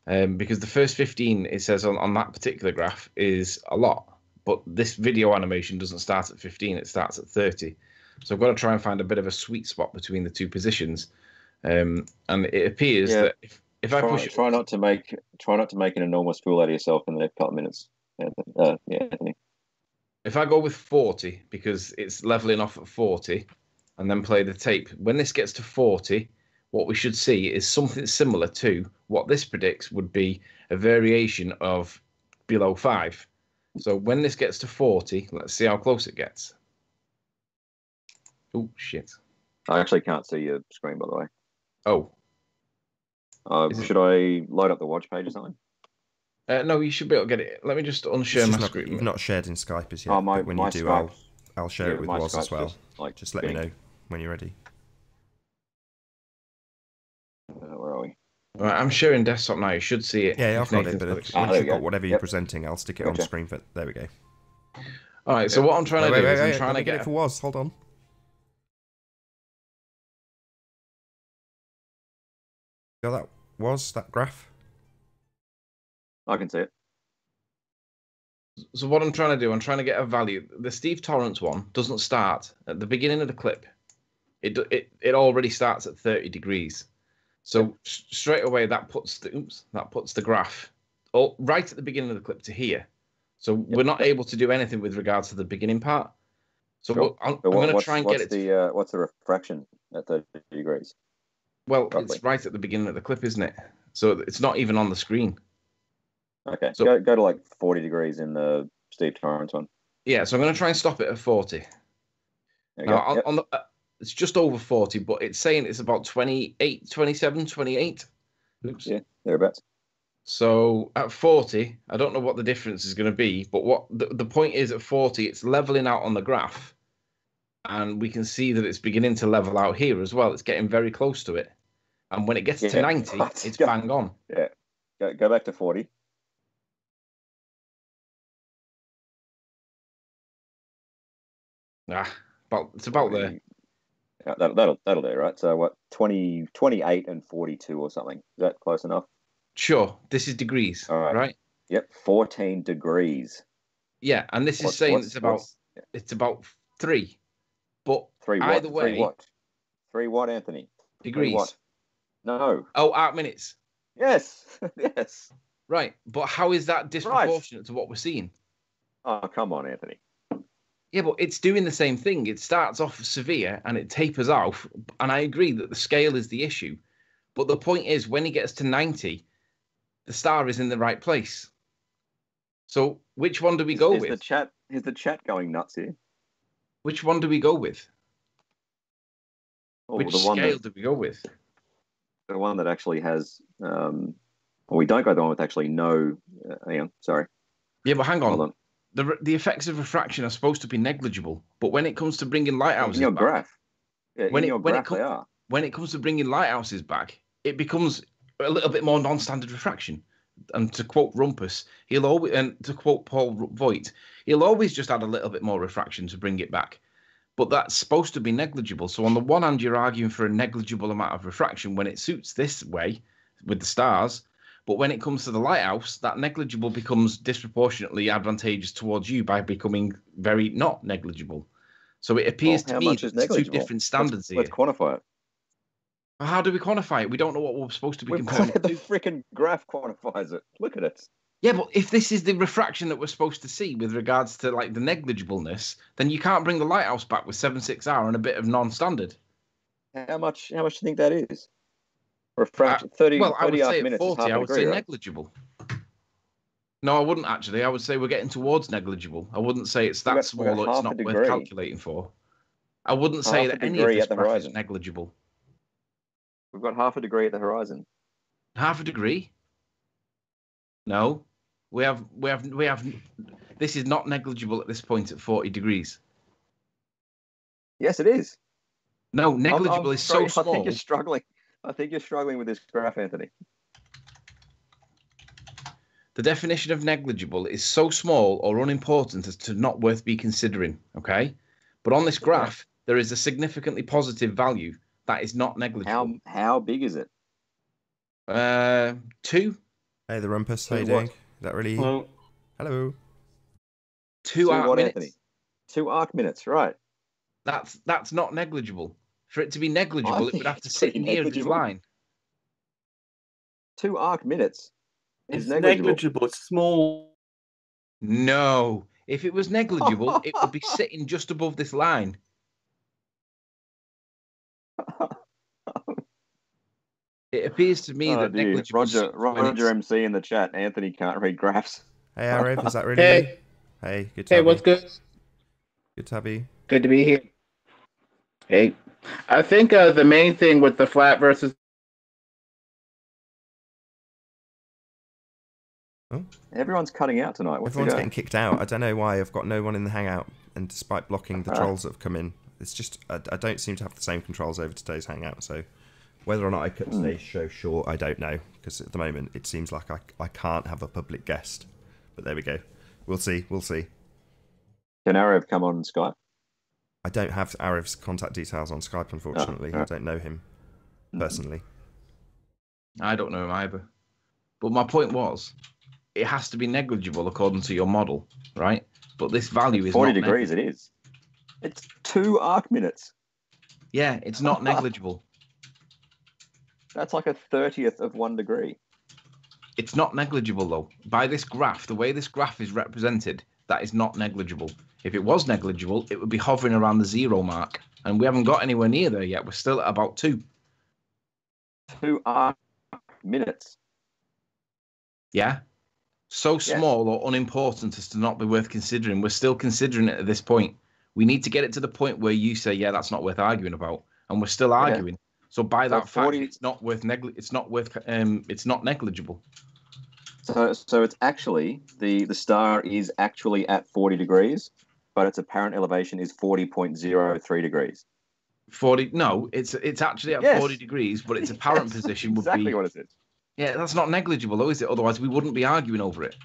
Because the first 15 it says on that particular graph is a lot, but this video animation doesn't start at 15, it starts at 30. So I've got to try and find a bit of a sweet spot between the two positions. And it appears that if I push try not to make an enormous fool out of yourself in the next couple of minutes. Anthony. If I go with 40, because it's leveling off at 40, and then play the tape, when this gets to 40, what we should see is something similar to what this predicts would be a variation of below 5. So when this gets to 40, let's see how close it gets. Oh, shit. I actually can't see your screen, by the way. Oh. Should I load up the watch page or something? No, you should be able to get it. Let me just unshare my screen. You've not shared in Skype as yet. Oh, but when you do, I'll share it with my Woz as Skype's well. Just let me know when you're ready. Where are we? Right, I'm sharing desktop now. You should see it. Yeah, I've got it. But once you've got whatever you're presenting, I'll stick it on screen. There we go. All right. So what I'm trying to do is I'm trying to get it for Woz. Hold on. Got that? Woz that graph? I can see it. So what I'm trying to do, I'm trying to get a value. The Steve Torrance one doesn't start at the beginning of the clip. It already starts at 30 degrees. So straight away that puts the graph right at the beginning of the clip to here. So we're not able to do anything with regards to the beginning part. So I'm going to try and get it. What's the refraction at 30 degrees? Well, roughly. It's right at the beginning of the clip, isn't it? So it's not even on the screen. Okay, so go to like 40 degrees in the Steve Torrance one. Yeah, so I'm going to try and stop it at 40. Now, it's just over 40, but it's saying it's about 28, 27, 28. Oops. Yeah, thereabouts. So at 40, I don't know what the difference is going to be, but what the point is at 40, it's leveling out on the graph. And we can see that it's beginning to level out here as well. It's getting very close to it. And when it gets to 90, it's bang on. Yeah, go back to 40. It's about there. Yeah, that'll do, right? So what, 28 and 42 or something? Is that close enough? Sure. This is degrees, right? Yep, 14 degrees. Yeah, and this is saying it's about 3. But 3 what? Either way, 3 what? 3 what, Anthony? Degrees. What? No. Oh, arc minutes. Yes. Yes. Right, but how is that disproportionate to what we're seeing? Oh, come on, Anthony. Yeah, but it's doing the same thing. It starts off severe and it tapers off. And I agree that the scale is the issue. But the point is, when he gets to 90, the star is in the right place. So which one do we go with? Is the chat going nuts here? Which one do we go with? Oh, which scale do we go with? The one that actually has... well, we don't go the one with actually no... hang on, sorry. Yeah, but hang on. Hold on. The effects of refraction are supposed to be negligible, but when it comes to bringing lighthouses in your back, graph, when it comes to bringing lighthouses back, it becomes a little bit more non-standard refraction. And to quote Rumpus, to quote Paul Voigt, he'll always just add a little bit more refraction to bring it back. But that's supposed to be negligible. So on the one hand, you're arguing for a negligible amount of refraction when it suits this way with the stars. But when it comes to the lighthouse, that negligible becomes disproportionately advantageous towards you by becoming very not negligible. So it appears to me that there's 2 different standards here. Let's quantify it. How do we quantify it? We don't know what we're supposed to be comparing. The freaking graph quantifies it. Look at it. Yeah, but if this is the refraction that we're supposed to see with regards to like the negligibleness, then you can't bring the lighthouse back with 76R and a bit of non-standard. How much do you think that is? Refraction 30. Well, I would say at minutes 40, I would say right? Negligible. No, I wouldn't actually. I would say we're getting towards negligible. I wouldn't say it's that small or it's not worth calculating for. I wouldn't say that any of this graph is negligible. We've got half a degree at the horizon. Half a degree? No. We have. This is not negligible at this point at 40 degrees. Yes, it is. No, negligible is so small. I think you're struggling with this graph, Anthony. The definition of negligible is so small or unimportant as to not worth be considering, okay? But on this graph, there is a significantly positive value that is not negligible. How big is it? 2. Hey, the Rumpus, how you doing? Is that really... Hello. Hello. 2 arc minutes. Anthony? 2 arc minutes, right. That's not negligible. For it to be negligible, it would have to sit near this line. 2 arc minutes. It's negligible. It's small. No. If it was negligible, it would be sitting just above this line. It appears to me that negligible... Roger MC in the chat. Anthony can't read graphs. Hey, Arif, is that really Hey. you? Hey, good to have what's you. good? Good to have you. Good to be here. Hey, I think the main thing with the flat versus Oh, Everyone's cutting out tonight. What's everyone's getting kicked out. I don't know why. I've got no one in the Hangout, and despite blocking the trolls that have come in, it's just I don't seem to have the same controls over today's Hangout. So whether or not I cut today's show short, I don't know, because at the moment it seems like I can't have a public guest. But there we go. We'll see. We'll see. Can Arav come on Skype? I don't have Ariv's contact details on Skype, unfortunately. I don't know him personally. I don't know him either. But my point was, it has to be negligible according to your model, right? But this value is 40 not degrees. It is. It's 2 arc minutes. Yeah, it's not negligible. That's like a 30th of 1 degree. It's not negligible, though. By this graph, the way this graph is represented, that is not negligible. If it was negligible, it would be hovering around the 0 mark. And we haven't got anywhere near there yet. We're still at about 2. 2 arc minutes. Yeah. So small or unimportant as to not be worth considering. We're still considering it at this point. We need to get it to the point where you say, yeah, that's not worth arguing about. And we're still arguing. So by that fact, it's not worth it's not negligible. So it's actually the star is actually at 40 degrees, but its apparent elevation is 40.03 degrees. 40? No, it's actually at 40 degrees, but its apparent position would be exactly what it is. Yeah, that's not negligible, though, is it? Otherwise, we wouldn't be arguing over it.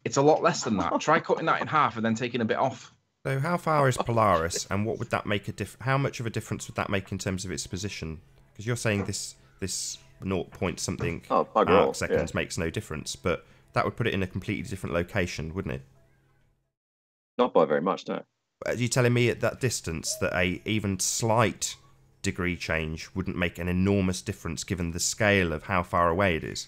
It's a lot less than that. Try cutting that in half and then taking a bit off. So how far is Polaris, and what would that make how much of a difference would that make in terms of its position? Because you're saying this 0 point something arc seconds makes no difference, but that would put it in a completely different location, wouldn't it? Not by very much, no. Are you telling me at that distance that a even slight degree change wouldn't make an enormous difference given the scale of how far away it is?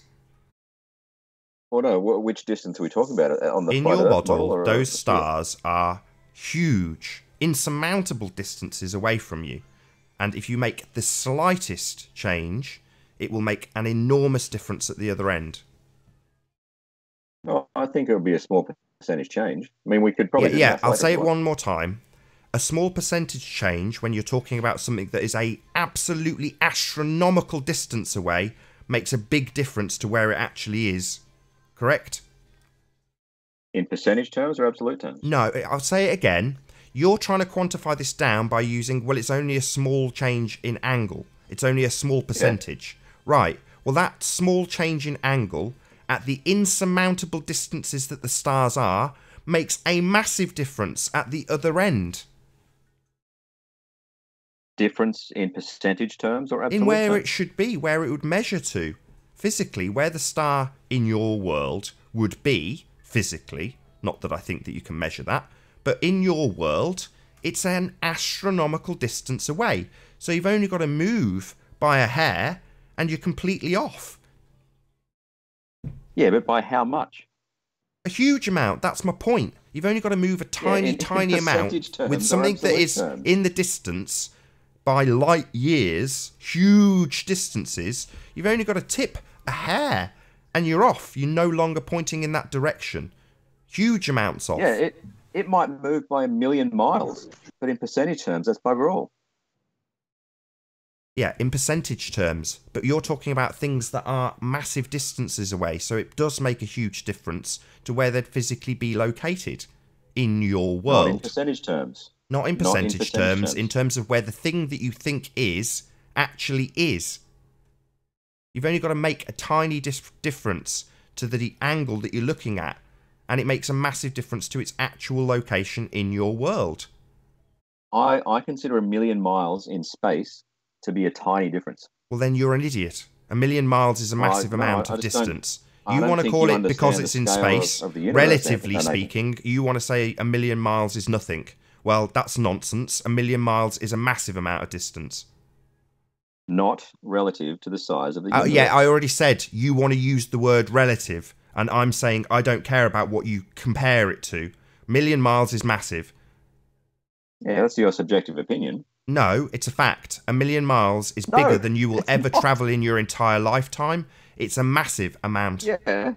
Well, no. Which distance are we talking about? In your model, those stars are huge, insurmountable distances away from you. And if you make the slightest change, it will make an enormous difference at the other end. Well, I think it would be a small percentage change. I mean, we could probably... Yeah, I'll say it one more time. A small percentage change when you're talking about something that is a absolutely astronomical distance away makes a big difference to where it actually is. Correct? In percentage terms or absolute terms? No, I'll say it again. You're trying to quantify this down by using, well, it's only a small change in angle. It's only a small percentage. Yeah. Right. Well, that small change in angle at the insurmountable distances that the stars are makes a massive difference at the other end. Difference in percentage terms or absolute in where terms? It should be, where it would measure to. Physically, where the star in your world would be, physically, not that I think that you can measure that, but in your world, it's an astronomical distance away. So you've only got to move by a hair and you're completely off. Yeah, but by how much? A huge amount, that's my point. You've only got to move a tiny amount with something that is in the distance by light years, huge distances. You've only got to tip a hair and you're off. You're no longer pointing in that direction. Huge amounts off. Yeah, it might move by 1 million miles, but in percentage terms, that's bugger all. Yeah, in percentage terms. But you're talking about things that are massive distances away, so it does make a huge difference to where they'd physically be located in your world. Not in percentage terms. Not in percentage terms, in terms of where the thing that you think is actually is. You've only got to make a tiny difference to the angle that you're looking at, and it makes a massive difference to its actual location in your world. I consider 1 million miles in space to be a tiny difference. Well, then you're an idiot. 1 million miles is a massive amount of distance. You want to call it because it's in space. Relatively speaking, you want to say 1 million miles is nothing. Well, that's nonsense. 1 million miles is a massive amount of distance. Not relative to the size of the universe. Yeah, I already said you want to use the word relative, and I'm saying I don't care about what you compare it to. 1 million miles is massive. Yeah, that's your subjective opinion. No, it's a fact. 1 million miles is bigger than you will ever travel in your entire lifetime. It's a massive amount. Yeah.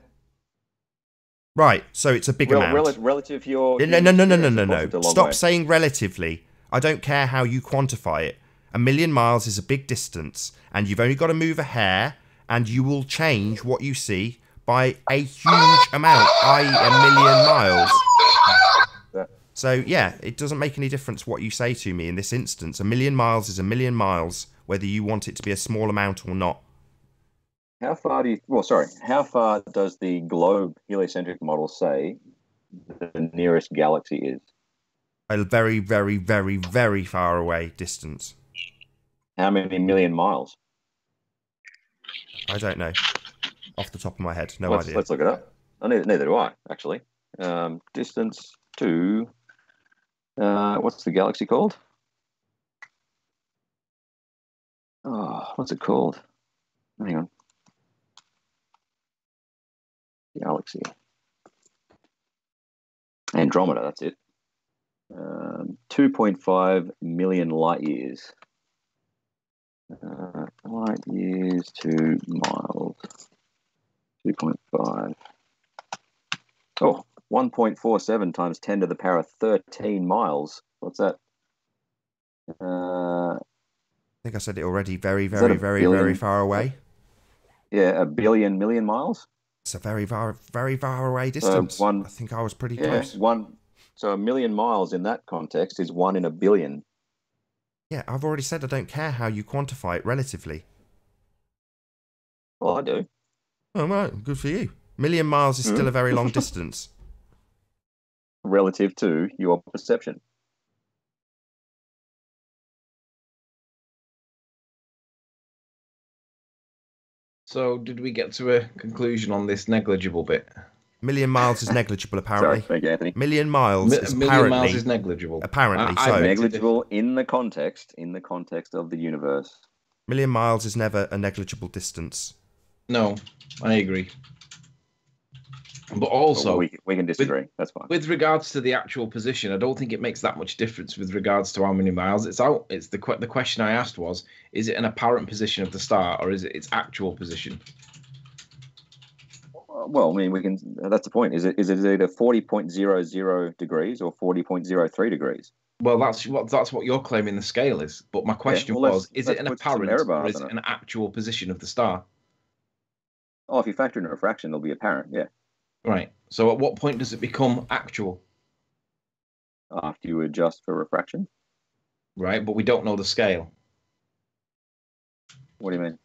Right, so it's a big amount. Relative to your... No. Stop saying relatively. I don't care how you quantify it. 1 million miles is a big distance, and you've only got to move a hair, and you will change what you see by a huge amount, i.e. a million miles. So, yeah, it doesn't make any difference what you say to me in this instance. A million miles is a million miles, whether you want it to be a small amount or not. How far does the globe heliocentric model say the nearest galaxy is? A very, very, very, very far away distance. How many million miles? I don't know. Off the top of my head, no idea. Let's look it up. Neither do I, actually. Distance to... what's the galaxy called? Oh, what's it called? Hang on. Galaxy. Andromeda, that's it. 2.5 million light years. Light years to miles. 2.5. Oh, 1.47 times 10 to the power 13 miles. What's that? I think I said it already. Very, very, very, very far away. Yeah, a billion million miles. It's a very far, very far away distance. I think I was pretty close. So a million miles in that context is 1 in a billion. Yeah, I've already said I don't care how you quantify it relatively. Well, I do. Oh, right. Good for you. Million miles is still a very long distance. Relative to your perception. So, did we get to a conclusion on this negligible bit? Million miles is negligible, apparently. Sorry, thank you, Anthony. Million miles is negligible. Apparently, negligible in the context of the universe. Million miles is never a negligible distance. No, I agree. But also, well, we can disagree. That's fine. With regards to the actual position, I don't think it makes that much difference with regards to how many miles it's out. It's the question I asked was: is it an apparent position of the star, or is it its actual position? Well, I mean, we can. That's the point. Is it either 40.00 degrees or 40.03 degrees? Well, that's what you're claiming the scale is. But my question was: is it an apparent or is it an actual position of the star? Oh, if you factor in a refraction, it'll be apparent. Yeah. Right. So, at what point does it become actual? After you adjust for refraction. Right, but we don't know the scale. What do you mean?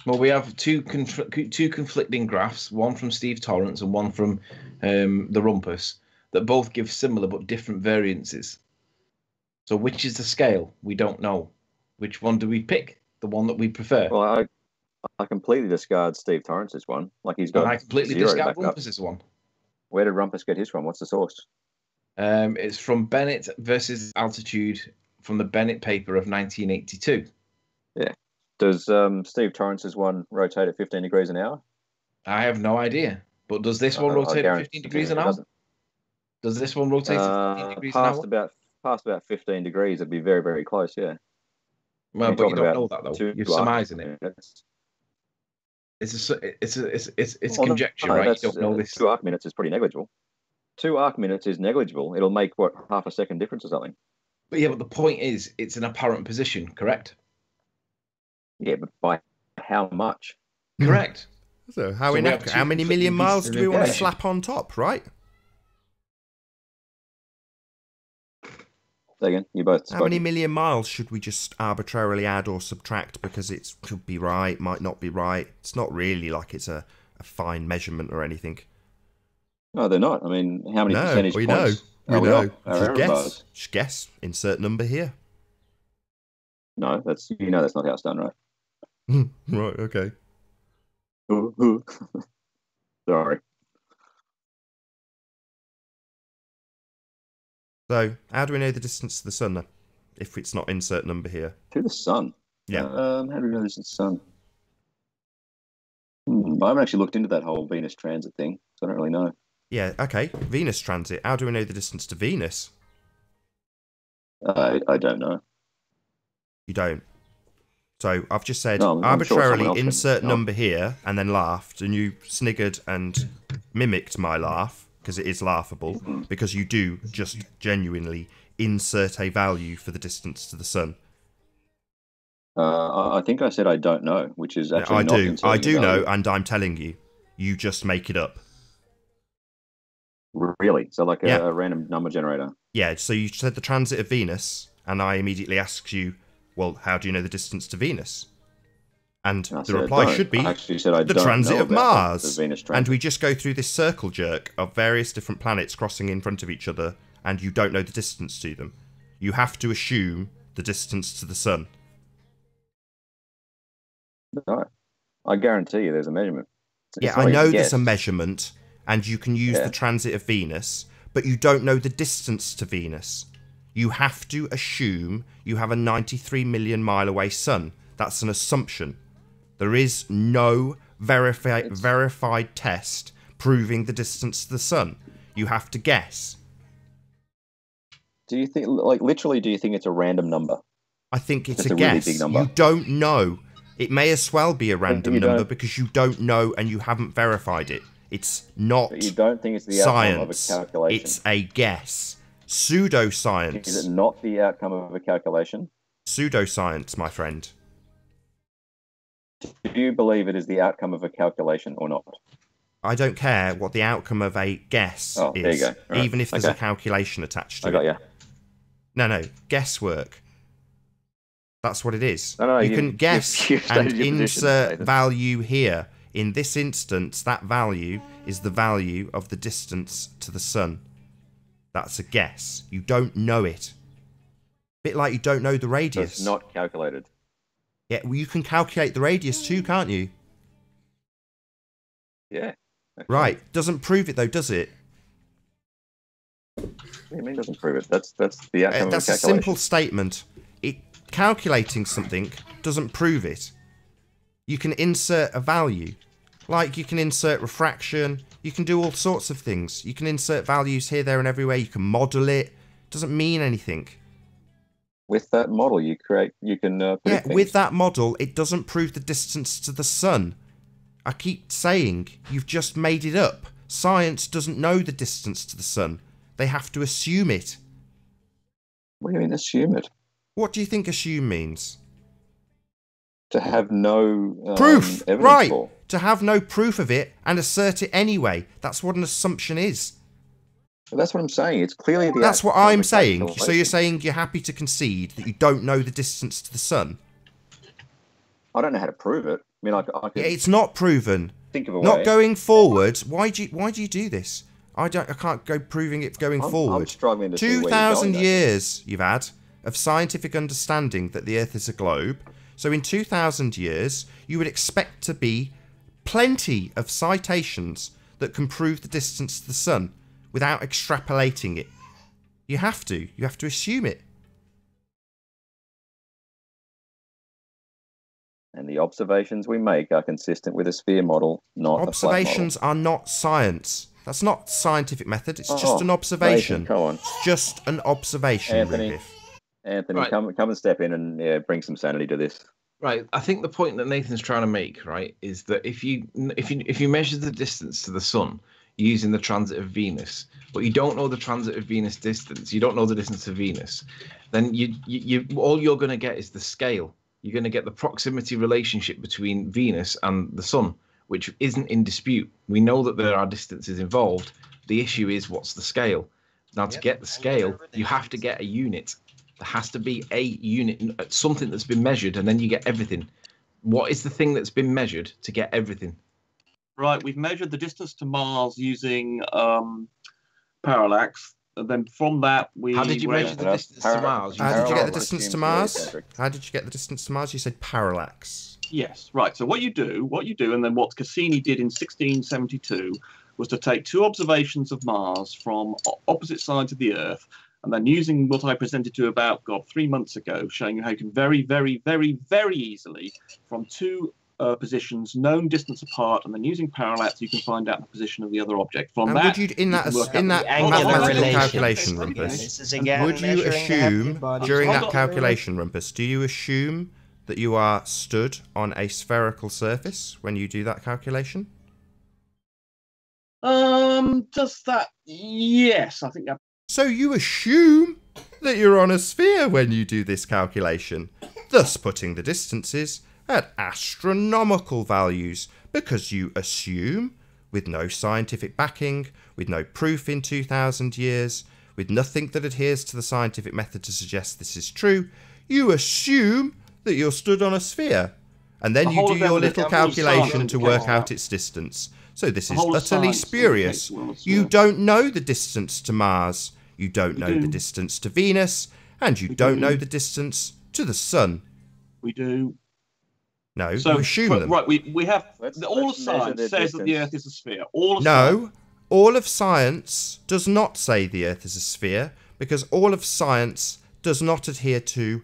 Well, we have two conflicting graphs, one from Steve Torrance and one from the Rumpus, that both give similar but different variances. So which is the scale? We don't know. Which one do we pick? The one that we prefer? Well, I completely discard Steve Torrance's one. Like he's got. And I completely discard Rumpus's one. Where did Rumpus get his from? What's the source? It's from Bennett versus Altitude from the Bennett paper of 1982. Yeah. Does Steve Torrance's one rotate at 15 degrees an hour? I have no idea. But does this one rotate at 15 degrees an hour? Does this one rotate at 15 degrees an hour? Past about 15 degrees, it'd be very, very close, yeah. Well, but you don't know that, though. You're surmising it. It's conjecture, right? You don't know this. 2 arc minutes is pretty negligible. 2 arc minutes is negligible. It'll make, what, half a second difference or something? But yeah, but the point is, it's an apparent position, correct? Yeah, but by how much? Correct. So how many million miles do we want to slap on top, right? Say again, you both. How many million miles should we just arbitrarily add or subtract because it could be right, might not be right? It's not really like it's a fine measurement or anything. No, they're not. I mean, how many percentage points? We know. Just guess. Insert number here. No, that's not how it's done, right? Right. Okay. Sorry. So, how do we know the distance to the sun then, if it's not insert number here? To the sun? Yeah. How do we know this is the sun? I haven't actually looked into that whole Venus transit thing, so I don't really know. Yeah, okay. Venus transit. How do we know the distance to Venus? I don't know. You don't? So, I've just said arbitrarily insert number here, and then laughed, and you sniggered and mimicked my laugh. Because it is laughable, because you do just genuinely insert a value for the distance to the sun. I think I said I don't know, which is actually I do know, and I'm telling you. You just make it up. Really? So like Yeah. a random number generator? Yeah, so you said the transit of Venus, and I immediately asked you, well, how do you know the distance to Venus? And the reply should be the transit of Mars. The Venus transit. And we just go through this circle jerk of various different planets crossing in front of each other, and you don't know the distance to them. You have to assume the distance to the sun. No. I guarantee you there's a measurement. Yeah, I know there's a measurement, and you can use the transit of Venus, but you don't know the distance to Venus. You have to assume you have a 93 million mile away sun. That's an assumption. There is no verified test proving the distance to the sun. You have to guess. Do you think, like, literally, do you think it's a random number? I think it's Just a really guess. big number. You don't know. It may as well be a random number because you don't know and you haven't verified it. It's not But you don't think it's the outcome of a science. calculation? It's a guess. Pseudoscience. Is it not the outcome of a calculation? Pseudoscience, my friend. Do you believe it is the outcome of a calculation or not? I don't care what the outcome of a guess Oh, is, there you go. Right. even if there's a Okay. calculation attached to I got it. you. No, guesswork. That's what it is. No, you you- can guess you've stated and your position, insert Nathan. value here. In this instance, that value is the value of the distance to the sun. That's a guess. You don't know it. Bit like you don't know the So radius. it's not calculated. Yeah, well, you can calculate the radius too, can't you? Yeah. Okay. Right. Doesn't prove it though, does it? What do you mean it doesn't prove it? That's the outcome of a That's a calculation. simple statement. Calculating something doesn't prove it. You can insert a value. Like you can insert refraction. You can do all sorts of things. You can insert values here, there, and everywhere. You can model it. Doesn't mean anything. With that model, you can Yeah, predict things. with that model, it doesn't prove the distance to the sun. I keep saying you've just made it up. Science doesn't know the distance to the sun. They have to assume it. What do you mean assume it? What do you think assume means? To have no Proof! evidence Right! for. To have no proof of it and assert it anyway. That's what an assumption is. Well, that's what I'm saying. It's clearly the That's what outcome of I'm a saying. So calculation. you're saying you're happy to concede that you don't know the distance to the sun? I don't know how to prove it. I mean, I could Yeah, it's not proven. think of a way. Not going forward. Why do you do this? I can't go proving it going I'm forward. struggling to see where you're 2,000 going, years you've had of scientific understanding that the Earth is a globe. So in 2,000 years, you would expect to be plenty of citations that can prove the distance to the sun without extrapolating it. You have to assume it. And the observations we make are consistent with a sphere model, not Observations are not science. That's not scientific method. It's just an observation. Nathan, come on. It's just an observation, Anthony. Rudolph. Anthony, Right. come and step in and bring some sanity to this. Right. I think the point that Nathan's trying to make, right, is that if you measure the distance to the sun using the transit of Venus, but you don't know the transit of Venus distance, you don't know the distance of Venus, then you all you're going to get is the scale. You're going to get the proximity relationship between Venus and the sun, which isn't in dispute. We know that there are distances involved. The issue is what's the scale. Now, to get the scale, you have to get a unit. There has to be a unit, something that's been measured, and then you get everything. What is the thing that's been measured to get everything? Right, we've measured the distance to Mars using parallax. And then from that, we... How did you were measure able- the distance to Mars? How did you get the Parallax distance to assumes Mars? heliocentric. How did you get the distance to Mars? You said parallax. Yes, right. So what you do, and then what Cassini did in 1672 was to take two observations of Mars from opposite sides of the Earth, and then using what I presented to you about, 3 months ago, showing you how you can very, very, very, very easily, from two positions known distance apart, and then using parallax, you can find out the position of the other object. From And that, would you, in that can work out mathemathetical angular relation. calculation, Okay, Rumpus, This is again would you measuring the assume hefty body. during Hold that on. calculation, Rumpus, do you assume that you are stood on a spherical surface when you do that calculation? Does that? Yes, I think that. So you assume that you're on a sphere when you do this calculation, thus putting the distances at astronomical values, because you assume with no scientific backing, with no proof in 2,000 years, with nothing that adheres to the scientific method to suggest this is true, you assume that you're stood on a sphere. And then you do your little calculation to work out its distance. So this is utterly spurious. You don't know the distance to Mars, you don't know the distance to Venus, and you don't know the distance to the Sun. We do. No, you assume them. Right, we have... all of science says that the Earth is a sphere. All of science does not say the Earth is a sphere, because all of science does not adhere to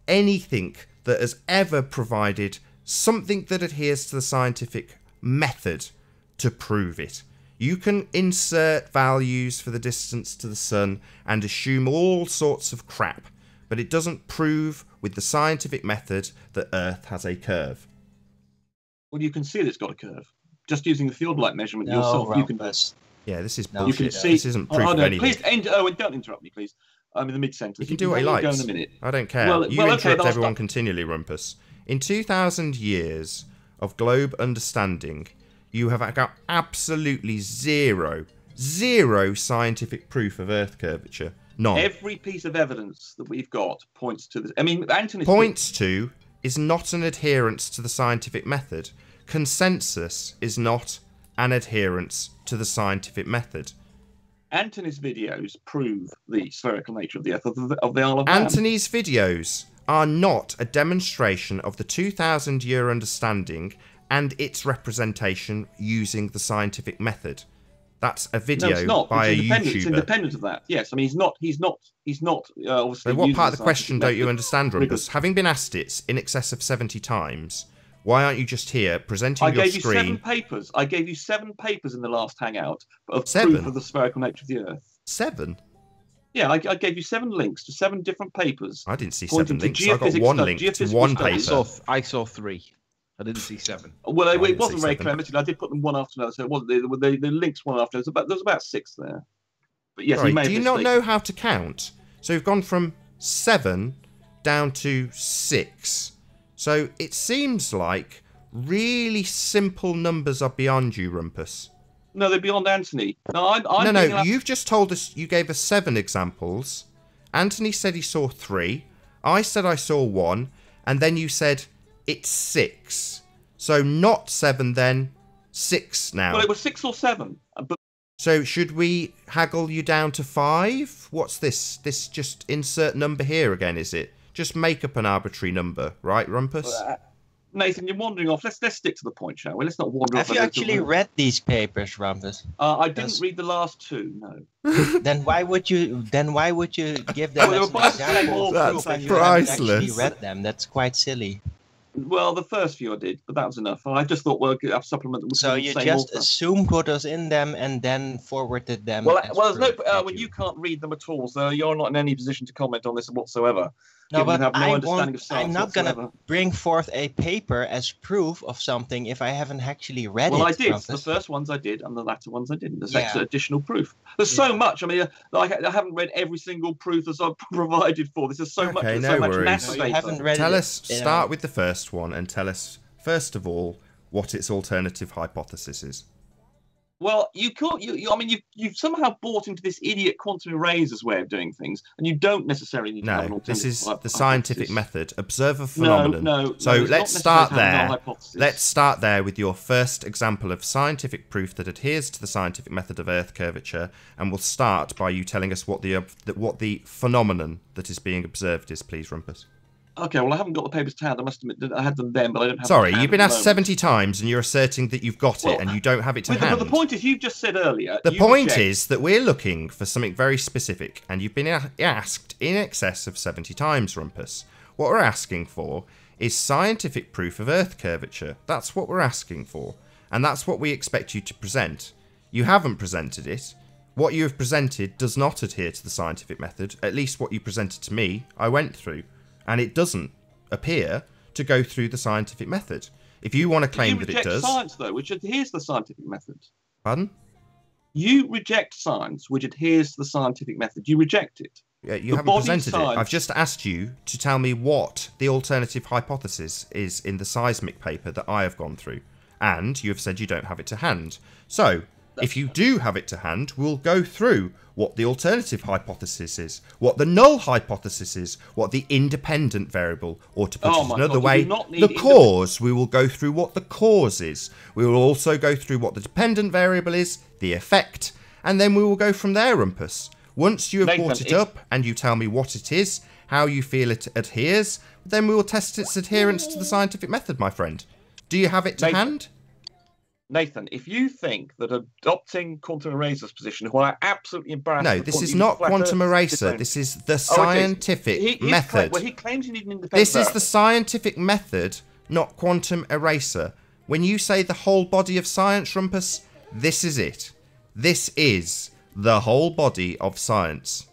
anything that has ever provided something that adheres to the scientific method to prove it. You can insert values for the distance to the Sun and assume all sorts of crap, but it doesn't prove with the scientific method that Earth has a curve. Well, you can see that it's got a curve. Just using the field light measurement yourself, you can... Yeah, this is you bullshit. can see... This isn't proof of anything. Please, Owen, don't interrupt me, please. I'm in the mid-sentence. You can do what he likes. Go in a minute. I don't care. You interrupt everyone continually, Rumpus. In 2,000 years of globe understanding, you have got absolutely zero scientific proof of Earth curvature. None. Every piece of evidence that we've got points to this. I mean, Anthony's... Points to is not an adherence to the scientific method. Consensus is not an adherence to the scientific method. Anthony's videos prove the spherical nature of the Earth, of the Isle of Man. Anthony's videos are not a demonstration of the 2,000-year understanding and its representation using the scientific method. That's a video by a YouTuber. It's independent of that. Yes, I mean he's not obviously. So what part of the question don't you understand, Rumpus? Having been asked it in excess of 70 times, why aren't you just here presenting your screen? I gave you 7 papers. I gave you 7 papers in the last hangout of proof of the spherical nature of the Earth. 7? Yeah, I gave you 7 links to 7 different papers. I didn't see 7 links. I got 1 link to 1 paper. I saw 3. I didn't see 7. Well, it wasn't very clear. I did put them one after another, so it wasn't the links one after another. There was about 6 there. But yes, right, do you not know how to count? So we've gone from 7 down to 6. So it seems like really simple numbers are beyond you, Rumpus. No, they're beyond Anthony. No, you've just told us, you gave us 7 examples. Anthony said he saw 3. I said I saw 1. And then you said it's 6. So not 7 then, 6 now. Well, it was 6 or 7. But... So should we haggle you down to 5? What's this? This just insert number here again, is it? Just make up an arbitrary number, right, Rumpus? Nathan, you're wandering off. Let's stick to the point, shall we? Let's not wander off. Have you actually read these papers, Rumpus? I didn't read the last 2. No. Then why would you? Give them as an example? That's if you priceless. haven't actually read them. That's quite silly. Well, the first few I did, but that was enough. I just thought, well, I'll supplement them. So you just assumed what was in them and then forwarded them. Well, there's no. Well, you can't read them at all, so you're not in any position to comment on this whatsoever. No, but I'm not going to bring forth a paper as proof of something if I haven't actually read it. Well, I did. Rumpus. The first ones I did, and the latter ones I didn't. There's extra additional proof. There's so much. I mean, I haven't read every single proof that I've provided for. This is so much. Okay, so no much worries. You haven't read Tell us. Start with the first one and tell us first of all what its alternative hypothesis is. Well, I mean, you've somehow bought into this idiot quantum erasers way of doing things, and you don't necessarily need to have an alternative. This is the scientific method. Observe a phenomenon. So let's start there. Let's start there with your first example of scientific proof that adheres to the scientific method of Earth curvature, and we'll start by you telling us what the phenomenon that is being observed is, please, Rumpus. Okay, well, I haven't got the papers to hand. I must admit that I had them then, but I don't have them. Sorry, you've been asked 70 times and you're asserting that you've got it and you don't have it to hand. But the point is, you've just said earlier... The point is that we're looking for something very specific, and you've been asked in excess of 70 times, Rumpus. What we're asking for is scientific proof of Earth curvature. That's what we're asking for, and that's what we expect you to present. You haven't presented it. What you have presented does not adhere to the scientific method, at least what you presented to me, I went through. And it doesn't appear to go through the scientific method. If you want to claim that it does... You reject science, though, which adheres to the scientific method. Pardon? You reject science, which adheres to the scientific method. You reject it. Yeah, you haven't presented it. I've just asked you to tell me what the alternative hypothesis is in the seismic paper that I have gone through. And you have said you don't have it to hand. So, if you do have it to hand, we'll go through what the alternative hypothesis is, what the null hypothesis is, what the independent variable, or to put it another way, the cause. We will go through what the cause is. We will also go through what the dependent variable is, the effect, and then we will go from there, Rumpus. Once you have brought it up and you tell me what it is, how you feel it adheres, then we will test its adherence to the scientific method, my friend. Do you have it to hand? Nathan, if you think that adopting quantum eraser's position, who are absolutely embarrassed... No, this is not quantum eraser. This is the scientific method. Well, he claims you need an independent This is the scientific method, not quantum eraser. When you say the whole body of science, Rumpus, this is it. This is the whole body of science.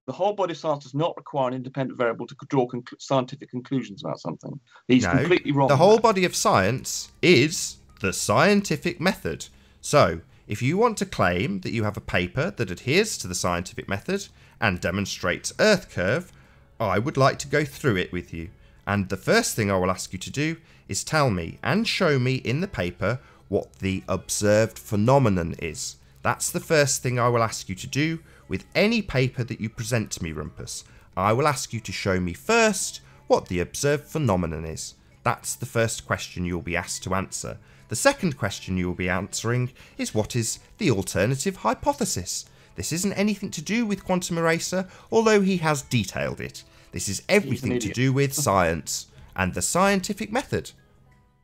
The whole body of science does not require an independent variable to draw scientific conclusions about something. He's completely wrong. The whole body of science is the scientific method. So, if you want to claim that you have a paper that adheres to the scientific method and demonstrates Earth curve, I would like to go through it with you. And the first thing I will ask you to do is tell me and show me in the paper what the observed phenomenon is. That's the first thing I will ask you to do with any paper that you present to me, Rumpus. I will ask you to show me first what the observed phenomenon is. That's the first question you'll be asked to answer. The second question you will be answering is what is the alternative hypothesis. This isn't anything to do with quantum eraser, although he has detailed it. This is everything to do with science and the scientific method.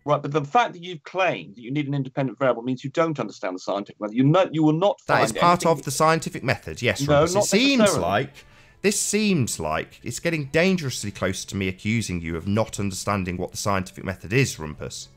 Right, but the fact that you've claimed that you need an independent variable means you don't understand the scientific method. You will not find that is part of the scientific method, yes, Rumpus. No, This seems like it's getting dangerously close to me accusing you of not understanding what the scientific method is, Rumpus.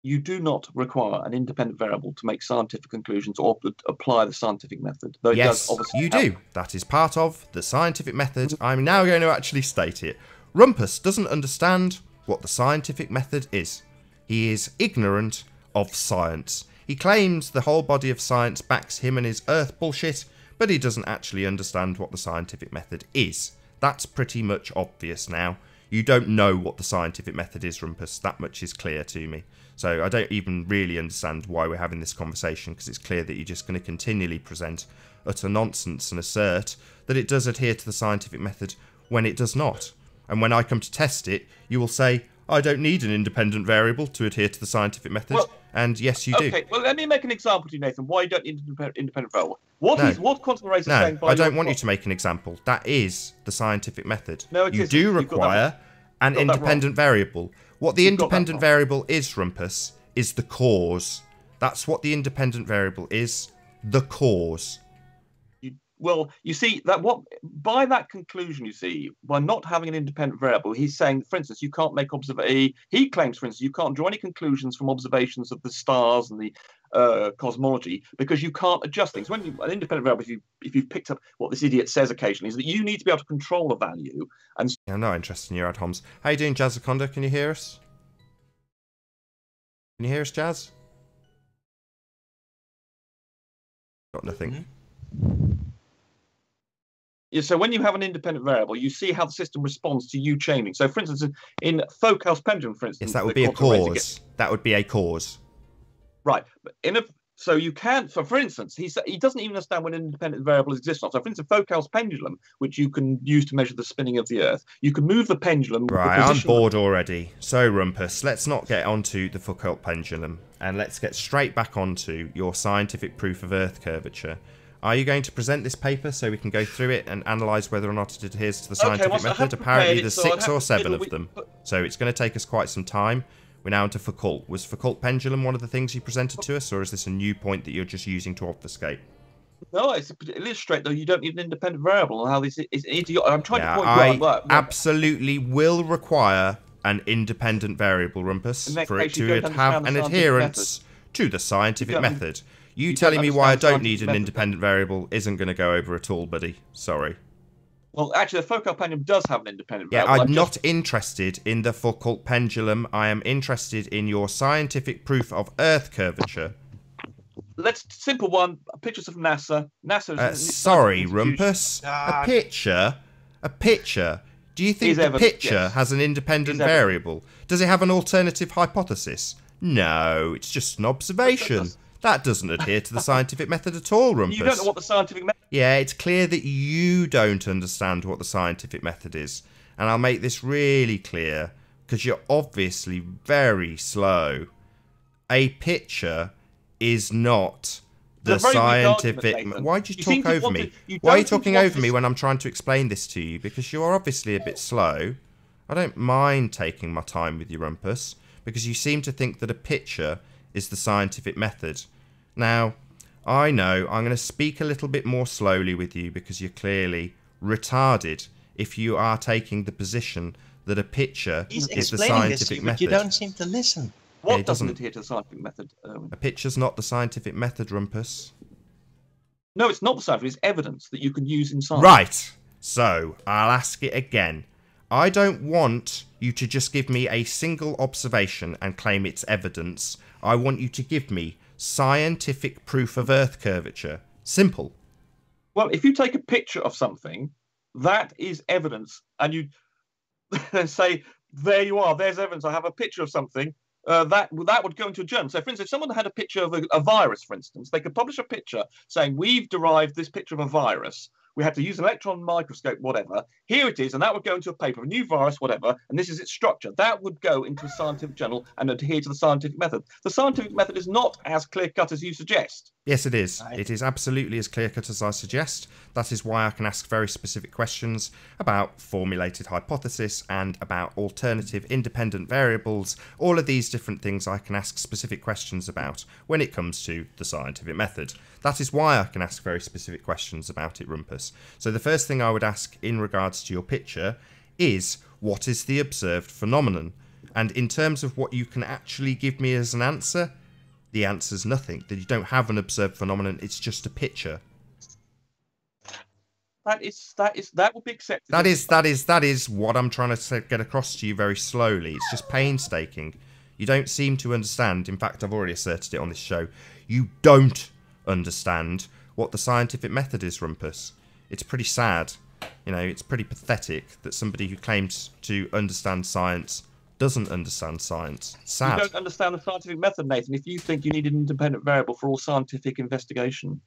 You do not require an independent variable to make scientific conclusions or apply the scientific method. Though yes, you do. That is part of the scientific method. I'm now going to actually state it. Rumpus doesn't understand what the scientific method is. He is ignorant of science. He claims the whole body of science backs him and his Earth bullshit, but he doesn't actually understand what the scientific method is. That's pretty much obvious now. You don't know what the scientific method is, Rumpus. That much is clear to me. So I don't even really understand why we're having this conversation, because it's clear that you're just going to continually present utter nonsense and assert that it does adhere to the scientific method when it does not. And when I come to test it, you will say, I don't need an independent variable to adhere to the scientific method. Well, and yes, you do. Okay, well, let me make an example to you, Nathan, why you don't need an independent variable. What quantum eraser is saying by I don't want you to make an example. That is the scientific method. No, you do require an independent variable. What the independent variable is, Rumpus, is the cause. That's what the independent variable is, the cause. Well, you see, by that conclusion, you see, by not having an independent variable, he's saying, for instance, you can't make he claims, for instance, you can't draw any conclusions from observations of the stars and the cosmology because you can't adjust things. When an independent variable, if you've picked up what this idiot says occasionally, is that you need to be able to control a value. And I'm not interested in your ad homs. How you doing, Jazzaconda? Can you hear us? Can you hear us, Jazz? Got nothing. Yeah, so when you have an independent variable, you see how the system responds to you changing. So, for instance, in Foucault's pendulum, for instance, yes, that would be a cause. That would be a cause. Right, but so you can. So, for instance, he doesn't even understand when an independent variable exists. So, for instance, Foucault's pendulum, which you can use to measure the spinning of the Earth, you can move the pendulum. Right, I'm bored already. So, Rumpus, let's not get onto the Foucault pendulum, and let's get straight back onto your scientific proof of Earth curvature. Are you going to present this paper so we can go through it and analyse whether or not it adheres to the scientific method? Apparently there's 6 or 7 of them, so it's going to take us quite some time. We're now into Foucault. Was Foucault pendulum one of the things you presented to us, or is this a new point that you're just using to obfuscate? No, it illustrates, though, you don't need an independent variable and how this is idiotic. I'm trying to point you out. I absolutely will require an independent variable, Rumpus, for it to have an adherence to the scientific method. You telling me why I don't need an independent variable isn't going to go over at all, buddy. Sorry. Well, actually, the Foucault pendulum does have an independent variable. Yeah, I'm not interested in the Foucault pendulum. I am interested in your scientific proof of Earth curvature. Simple one. Pictures of NASA. Sorry, Rumpus. A picture. Do you think the picture has an independent variable? Does it have an alternative hypothesis? No, it's just an observation. That doesn't adhere to the scientific method at all, Rumpus. You don't know what the scientific method... Yeah, it's clear that you don't understand what the scientific method is. And I'll make this really clear, because you're obviously very slow. A picture is not the scientific... Why'd you talk over me? Why are you talking over me when I'm trying to explain this to you? Because you're obviously a bit slow. I don't mind taking my time with you, Rumpus, because you seem to think that a picture is the scientific method. Now, I know I'm going to speak a little bit more slowly with you because you're clearly retarded if you are taking the position that a picture is the scientific method. But you don't seem to listen. What doesn't adhere to the scientific method, Erwin? A picture's not the scientific method, Rumpus. No, it's not the scientific. It's evidence that you can use in science. Right. So, I'll ask it again. I don't want you to just give me a single observation and claim it's evidence. I want you to give me scientific proof of Earth curvature. Simple. Well, if you take a picture of something, that is evidence, and you say, there you are, there's evidence, I have a picture of something, that would go into a journal. So, for instance, if someone had a picture of a virus, for instance, they could publish a picture saying, we've derived this picture of a virus. We had to use an electron microscope, whatever. Here it is, and that would go into a paper, a new virus, whatever, and this is its structure. That would go into a scientific journal and adhere to the scientific method. The scientific method is not as clear-cut as you suggest. Yes, it is. It is absolutely as clear-cut as I suggest. That is why I can ask very specific questions about formulated hypothesis and about alternative independent variables. All of these different things I can ask specific questions about when it comes to the scientific method. That is why I can ask very specific questions about it, Rumpus. So the first thing I would ask in regards to your picture is, what is the observed phenomenon? And in terms of what you can actually give me as an answer, the answer's nothing. That you don't have an observed phenomenon, it's just a picture. That would be accepted. That is what I'm trying to get across to you very slowly. It's just painstaking. You don't seem to understand. In fact, I've already asserted it on this show. You don't understand what the scientific method is, Rumpus. It's pretty sad. You know, it's pretty pathetic that somebody who claims to understand science doesn't understand science. Sad. You don't understand the scientific method, Nathan, if you think you need an independent variable for all scientific investigation.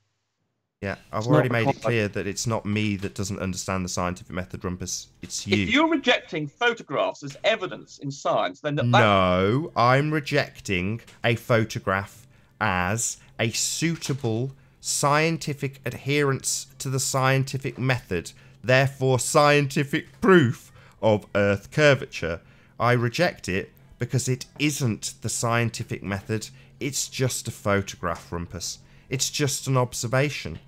Yeah, I've already made it clear that it's not me that doesn't understand the scientific method, Rumpus. It's you. If you're rejecting photographs as evidence in science, then... No, I'm rejecting a photograph as a suitable scientific adherence to the scientific method, therefore scientific proof of Earth curvature. I reject it because it isn't the scientific method, it's just a photograph, Rumpus. It's just an observation.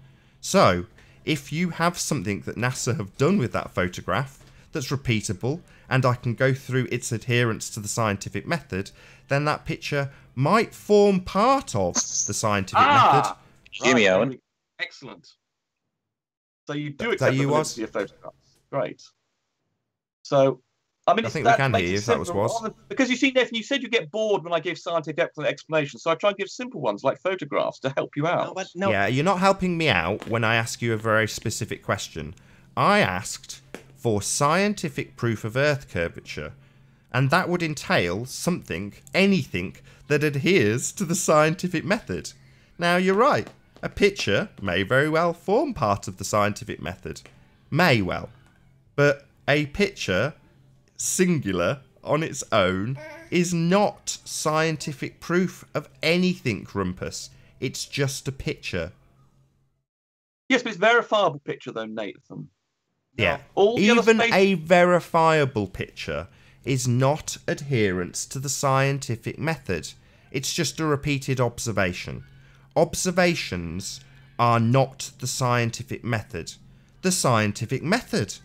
So, if you have something that NASA have done with that photograph that's repeatable, and I can go through its adherence to the scientific method, then that picture might form part of the scientific method. Jimmy Owen. Excellent. So you do accept the validity of photographs. Great. So, I mean, I think we can hear you if that was. Because you see, Nathan, you said you get bored when I give scientific explanations, so I try and give simple ones like photographs to help you out. No. Yeah, you're not helping me out when I ask you a very specific question. I asked for scientific proof of Earth curvature, and that would entail something, anything, that adheres to the scientific method. Now, you're right. A picture may very well form part of the scientific method. May well. But a picture, singular, on its own, is not scientific proof of anything, Rumpus. It's just a picture. Yes, but it's a verifiable picture, though, Nathan. Yeah. All even a verifiable picture is not adherence to the scientific method. It's just a repeated observation. Observations are not the scientific method. The scientific method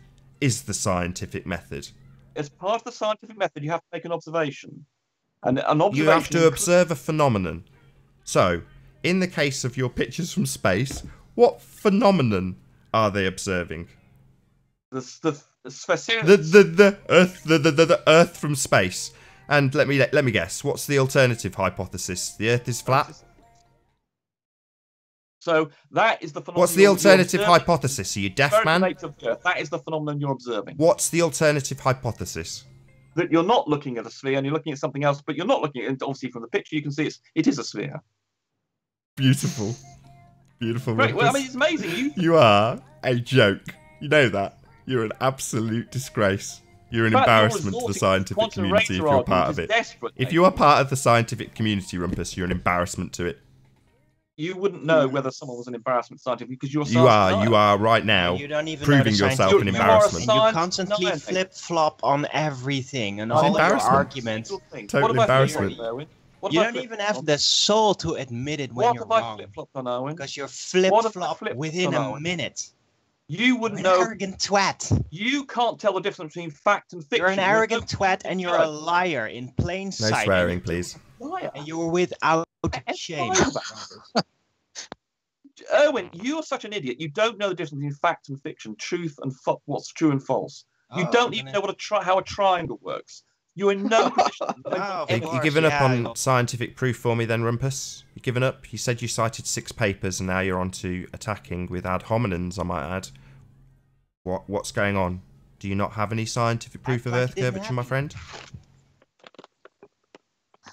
is the scientific method. As part of the scientific method, you have to make an observation. And an observation... You have to observe a phenomenon. So, in the case of your pictures from space, what phenomenon are they observing? The Earth from space. And let me guess. What's the alternative hypothesis? The Earth is flat. So that is the phenomenon. What's the alternative hypothesis? Are you deaf, man? That is the phenomenon you're observing. What's the alternative hypothesis? that you're not looking at a sphere and you're looking at something else, but you're not looking at it. Obviously, from the picture, you can see it is a sphere. Beautiful. Beautiful. Right, well, I mean, it's amazing. You are a joke. You know that. You're an absolute disgrace. You're an embarrassment to the scientific community if you're part of it. If you are part of the scientific community, Rumpus, you're an embarrassment to it. You wouldn't know whether someone was an embarrassment scientifically because you're you are right now proving yourself an embarrassment. You constantly flip-flop on everything and all your arguments. Total embarrassment. You don't even have the soul to admit it when you're wrong. Flip-flopped on, Owen? Because you're flip-flop within a minute. You wouldn't know. Arrogant twat. You can't tell the difference between fact and fiction. You're an arrogant twat and you're a liar in plain sight. No swearing, please. And you're without shame. Erwin, you're such an idiot. You don't know the difference between fact and fiction, truth and what's true and false. You don't even know how a triangle works. You're in no position. You're giving up on scientific proof for me then, Rumpus? You're giving up? You said you cited 6 papers and now you're on to attacking with ad hominems, I might add. What's going on? Do you not have any scientific proof of Earth curvature, my friend?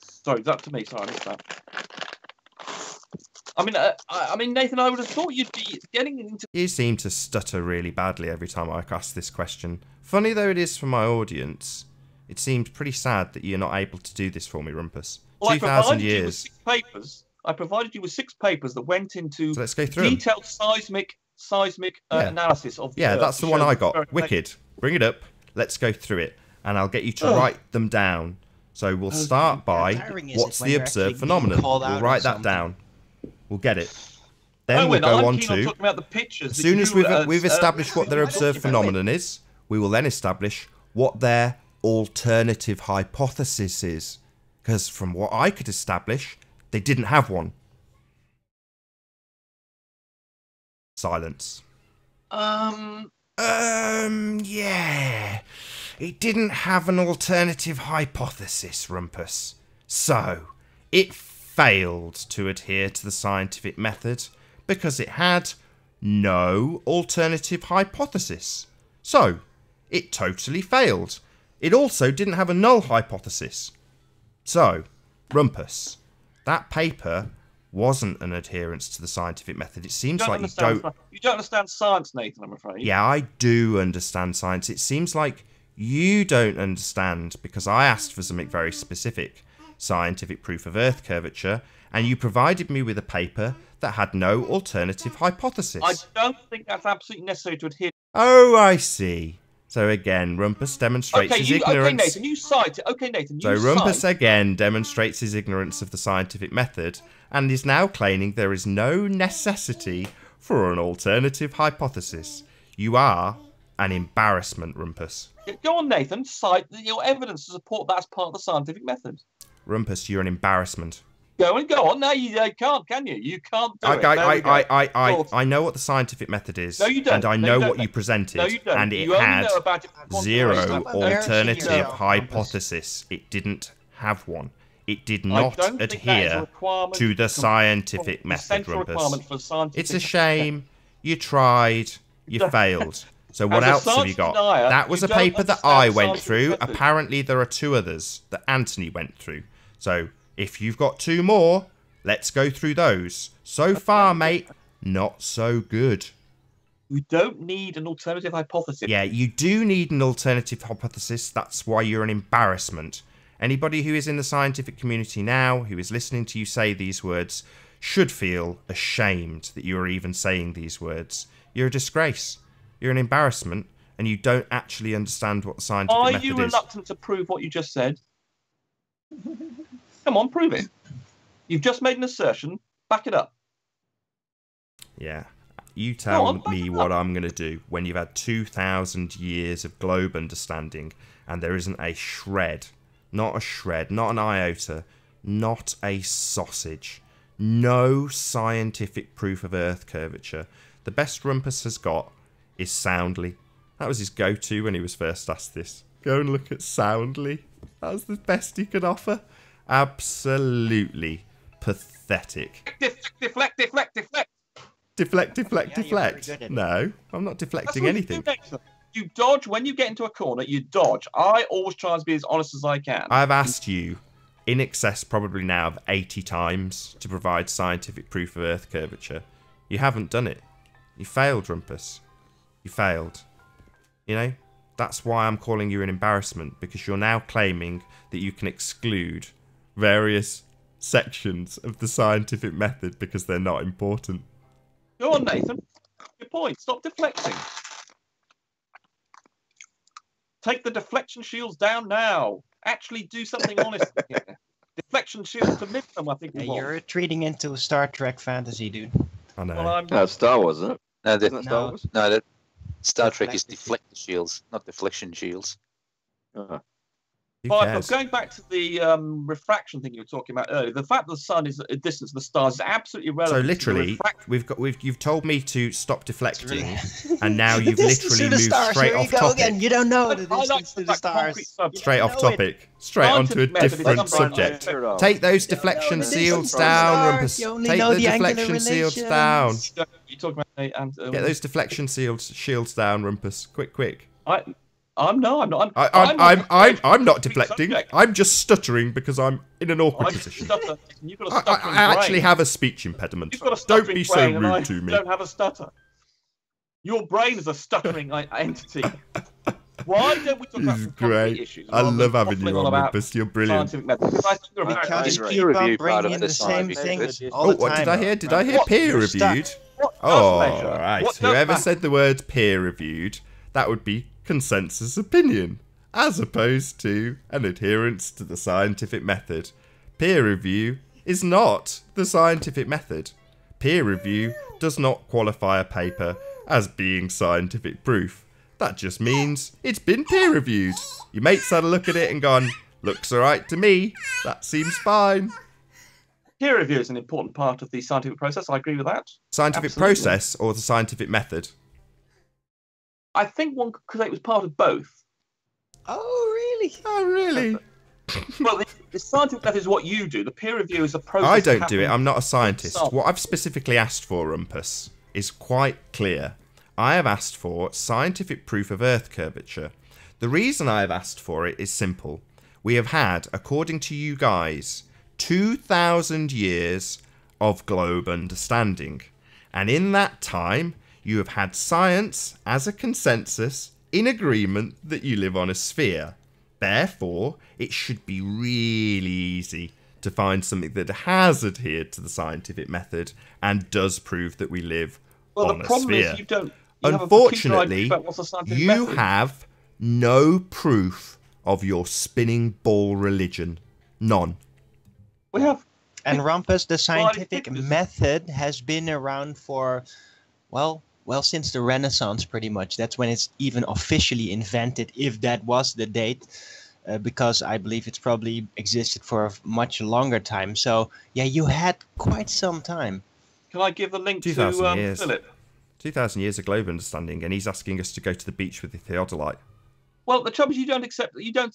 Sorry, is that to me? Sorry, I missed that. I mean, Nathan, I would have thought you'd be getting into... You seem to stutter really badly every time I ask this question. Funny though it is for my audience, it seems pretty sad that you're not able to do this for me, Rumpus. Well, 2,000 years. I provided you with 6 papers that went into let's go through detailed seismic analysis of the Earth. That's the one I got. Wicked. Bring it up. Let's go through it. And I'll get you to write them down. So we'll start by what's the observed phenomenon. We'll write that down. We'll get it. Then we'll go on to, as soon as we've established what their observed phenomenon is, we will then establish what their alternative hypothesis is. Because from what I could establish, they didn't have one. Silence. Yeah. It didn't have an alternative hypothesis, Rumpus. So, it failed to adhere to the scientific method because it had no alternative hypothesis. So, it totally failed. It also didn't have a null hypothesis. So, Rumpus, that paper wasn't an adherence to the scientific method. It seems like you don't... You don't understand science, Nathan, I'm afraid. Yeah, I do understand science. It seems like you don't understand because I asked for something very specific. Scientific proof of Earth curvature, and you provided me with a paper that had no alternative hypothesis. I don't think that's absolutely necessary to adhere. Oh, I see. So again, Rumpus demonstrates his ignorance. Okay, Nathan, you cite it. Okay, Nathan, you So Rumpus again demonstrates his ignorance of the scientific method, and is now claiming there is no necessity for an alternative hypothesis. You are an embarrassment, Rumpus. Go on, Nathan, cite your evidence to support that's part of the scientific method. Rumpus, you're an embarrassment. Go on. No, you can't, can you? You can't do it. I know what the scientific method is. No, you don't. And I know what you presented. No, you don't. And it had zero alternative hypothesis. It didn't have one. It did not adhere to the scientific method, Rumpus. It's a shame. You tried. You failed. So what else have you got? That was a paper that I went through. Apparently there are 2 others that Anthony went through. So if you've got 2 more, let's go through those. So far, mate, not so good. You don't need an alternative hypothesis. Yeah, you do need an alternative hypothesis. That's why you're an embarrassment. Anybody who is in the scientific community now, who is listening to you say these words, should feel ashamed that you are even saying these words. You're a disgrace. You're an embarrassment, and you don't actually understand what the scientific method is. Are you reluctant to prove what you just said? Come on, prove it. You've just made an assertion. Back it up. Yeah. You tell me what I'm going to do when you've had 2,000 years of globe understanding, and there isn't a shred, not an iota, not a sausage, no scientific proof of Earth curvature. The best Rumpus has got is Soundly. That was his go-to when he was first asked this. Go and look at Soundly. That was the best he could offer. Absolutely pathetic. Deflect. Deflect. No, I'm not deflecting anything. You dodge when you get into a corner. You dodge. I always try to be as honest as I can. I've asked you in excess probably now of 80 times to provide scientific proof of Earth curvature. You haven't done it. You failed, Rumpus. You failed. You know, that's why I'm calling you an embarrassment, because you're now claiming that you can exclude various sections of the scientific method because they're not important. Go on, Nathan. Your point. Stop deflecting. Take the deflection shields down now. Actually do something honest here. Deflection shields to lift them, I think we want. You're retreating into Star Trek fantasy, dude. I know. Well, No, it's Star Wars, isn't it? No, Isn't it Star Wars? no, that Star Trek is Deflective. deflector shields, not deflection shields. Who But cares? going back to the refraction thing you were talking about earlier, the fact that the sun is at a distance of the stars is absolutely So irrelevant. literally, you've told me to stop deflecting, and now you've The distance literally to the moved stars. straight Here off you go again. topic. You don't know the I like distance to the that concrete stars. subject. Straight off know it. topic. Straight onto a Scientific method is different something subject. like- Take those You deflection don't know the shields distance to the down, stars. Rumpus. You only Take know the angular deflection shields down. relations. You're talking about Get those deflection shields down, Rumpus. Quick. I'm not. I'm not deflecting. Subject. I'm just stuttering because I'm in an awkward I position. stutter. You've got a I stuttering actually brain. have a speech impediment. You've got a Don't stuttering be so brain, and I rude to me. don't have a stutter. Your brain is a stuttering entity. Why don't we talk about This is some concrete great. issues? I rather love than having you waffling on, about Rumpus. You're brilliant. scientific methods? Because I think you're a You very can't just agree. keep Peer on review part bringing of in the the same scientific thing method. all the What time. did I hear? Did I hear What's peer your stat? reviewed? What does Oh, measure? right. What does Whoever matter? said the word peer reviewed, that would be consensus opinion, as opposed to an adherence to the scientific method. Peer review is not the scientific method. Peer review does not qualify a paper as being scientific proof. That just means it's been peer reviewed. Your mates had a look at it and gone, looks alright to me. That seems fine. Peer review is an important part of the scientific process. I agree with that. Scientific Absolutely. process or the scientific method? I think one could say it was part of both. Oh, really? Oh, really? Well, the scientific method is what you do. The peer review is a process. I that don't do it. happens- I'm not a scientist. Stop. What I've specifically asked for, Rumpus, is quite clear. I have asked for scientific proof of Earth curvature. The reason I have asked for it is simple. We have had, according to you guys, 2,000 years of globe understanding. And in that time, you have had science as a consensus in agreement that you live on a sphere. Therefore, it should be really easy to find something that has adhered to the scientific method and does prove that we live Well, on the a problem sphere. is you don't. You Unfortunately, have a particular idea about what's a scientific you method. have no proof of your spinning ball religion. None. We have. And Rumpus, the scientific pictures. method has been around for, well, since the Renaissance, pretty much. That's when it's even officially invented, if that was the date, because I believe it's probably existed for a much longer time. So, yeah, you had quite some time. Can I give the link to 2,000 years. Philip? 2,000 years of globe understanding, and he's asking us to go to the beach with the theodolite. Well, the trouble is you don't accept. You don't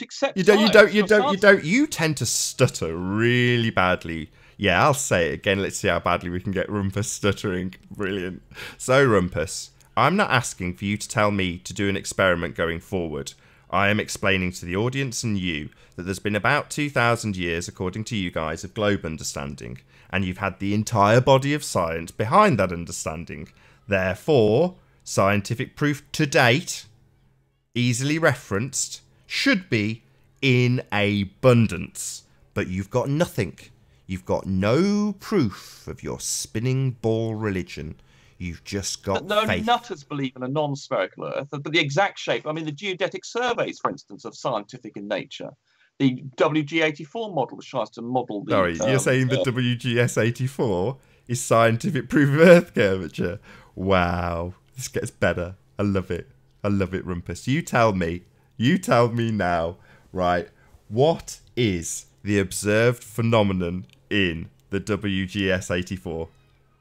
accept. You science. You tend to stutter really badly. Yeah, I'll say it again. Let's see how badly we can get Rumpus stuttering. Brilliant. So, Rumpus, I'm not asking for you to tell me to do an experiment going forward. I am explaining to the audience and you that there's been about 2,000 years, according to you guys, of globe understanding, and you've had the entire body of science behind that understanding. Therefore, scientific proof to date, easily referenced, should be in abundance. But you've got nothing. You've got no proof of your spinning ball religion. You've just got No faith. nutters believe in a non-spherical Earth, but the exact shape. I mean, the geodetic surveys, for instance, are scientific in nature. The WG84 model tries to model the. Sorry, you're saying the WGS84 is scientific proof of Earth curvature? Wow, this gets better. I love it. I love it, Rumpus. You tell me now, right? What is the observed phenomenon in the WGS84?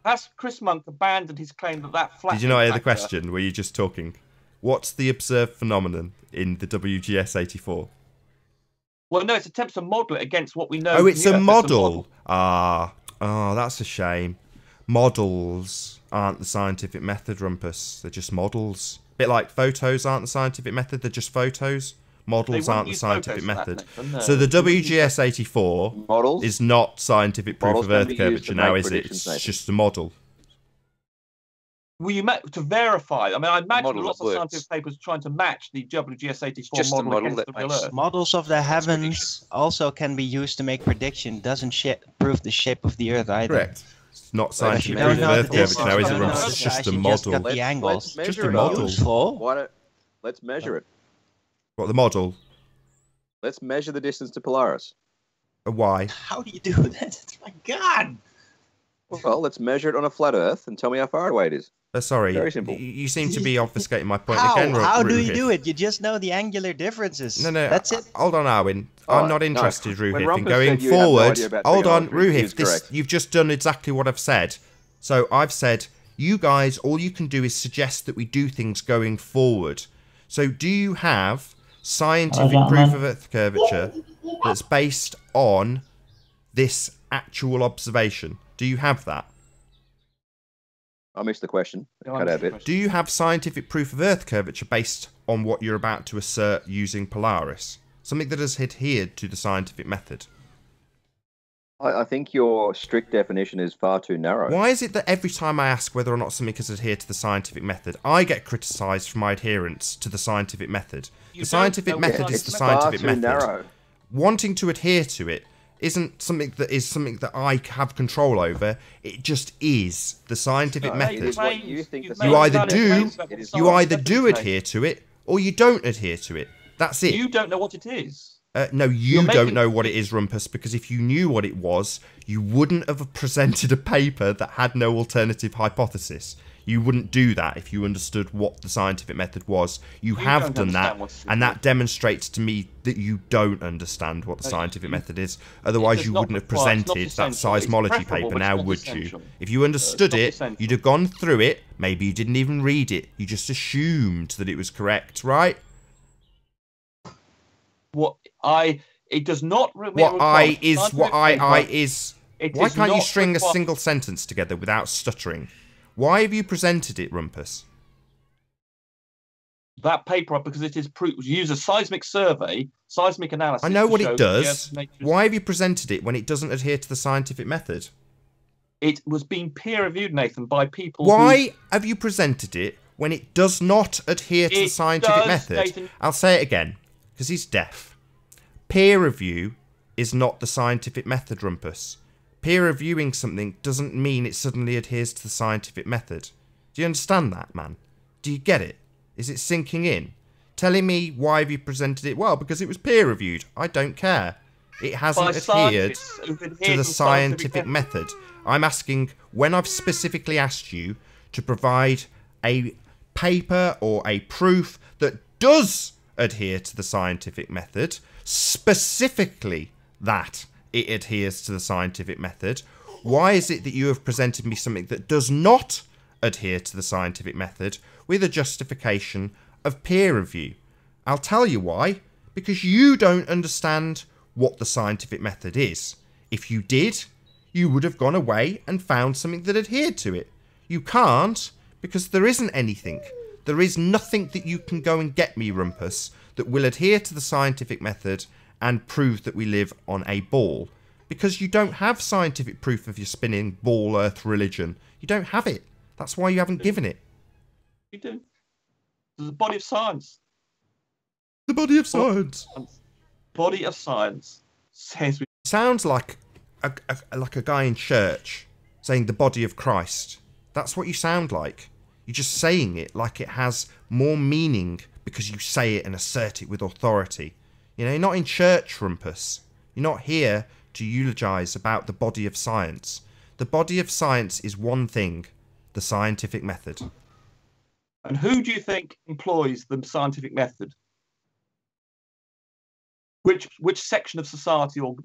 Has Chris Monk abandoned his claim that flat? Did you not hear the question? Were you just talking? What's the observed phenomenon in the WGS84? Well, no, it's attempts to model it against what we know. Oh, it's from the a Earth. model. Oh, that's a shame. Models. aren't the scientific method, Rumpus. They're just models. A bit like photos aren't the scientific method, they're just photos. Models aren't the scientific method. So the WGS84 Models is not scientific proof Models of can Earth be used curvature to now, make is it? predictions, It's Nathan. just a model. Well, you to verify. I mean, I imagine model lots that of works. scientific papers trying to match the WGS84 just a model model against that the real makes- Earth. Models of the heavens also can be used to make prediction. Doesn't prove the shape of the Earth either. Correct. It's not If scientific you proof don't of know Earth the curvature distance, now, you is it, don't know Rumpus? the It's just size, a you just model. got the angles. Let's Just measure a it. model. Useful. Let's measure it. What, the model? Let's measure the distance to Polaris. Why? How do you do that? My God! Well, let's measure it on a flat Earth and tell me how far away it is. Sorry, Very simple. you seem to be obfuscating my point How? again, How do you Ruhif. do it? You just know the angular differences. No, That's it. Hold on, Arwin. Oh, I'm not no. interested, When Ruhif, in Rumpus going said you had no forward. idea about Hold on, trigonometry, he Ruhif. was correct. You've just done exactly what I've said. So I've said, you guys, all you can do is suggest that we do things going forward. So do you have scientific proof of Earth curvature that's based on this actual observation? Do you have that? I missed the question. No, Cut out a bit. Do you have scientific proof of Earth curvature based on what you're about to assert using Polaris? Something that has adhered to the scientific method. I think your strict definition is far too narrow. Why is it that every time I ask whether or not something has adhered to the scientific method, I get criticised for my adherence to the scientific method? You The scientific don't know method what is the it's scientific far too method. narrow. Wanting to adhere to it isn't something that I have control over. It just is the scientific No, method. it is what you think the You either scientific do, method is. It is you either do adhere to it, or you don't adhere to it. That's it. You don't know what it is. No, you You're don't making- know what it is, Rumpus, because if you knew what it was, you wouldn't have presented a paper that had no alternative hypothesis. You wouldn't do that if you understood what the scientific method was. You have don't done that, understand what's and that demonstrates to me that you don't understand what the scientific method is. Otherwise, It's you not wouldn't have required, it's not presented that essential, it's seismology preferable, paper, but now it's not would you? essential. If you understood not it, essential. you'd have gone through it. Maybe you didn't even read it. You just assumed that it was correct, right? It does not. What I is. It Why is can't you not string a required- single sentence together without stuttering? Why have you presented it, Rumpus? that paper up because it is use a seismic survey, seismic analysis. I know to what show it that does. the Earth's nature is- Why have you presented it when it doesn't adhere to the scientific method? It was being peer reviewed, Nathan, by people. Why have you presented it when it does not adhere to the It scientific does, method? Nathan. I'll say it again, because he's deaf. Peer review is not the scientific method, Rumpus. Peer reviewing something doesn't mean it suddenly adheres to the scientific method. Do you understand that, man? Do you get it? Is it sinking in? Telling me why have you presented it? Well, because it was peer reviewed. I don't care. It hasn't by adhered scientists who've adhered to the to scientific method. I'm asking, when I've specifically asked you to provide a paper or a proof that does adhere to the scientific method, specifically that it adheres to the scientific method, why is it that you have presented me something that does not adhere to the scientific method with a justification of peer review? I'll tell you why. Because you don't understand what the scientific method is. If you did, you would have gone away and found something that adhered to it. You can't, because there isn't anything. There is nothing that you can go and get me, Rumpus, that will adhere to the scientific method and prove that we live on a ball. Because you don't have scientific proof of your spinning ball earth religion. You don't have it. That's why you haven't given it. You do. There's a body of science. The body of science. Body of science says we. Sounds like a guy in church saying the body of Christ. That's what you sound like. You're just saying it like it has more meaning because you say it and assert it with authority. You know, you're not in church, Rumpus. You're not here to eulogise about the body of science. The body of science is one thing, the scientific method. And who do you think employs the scientific method? Which section of society or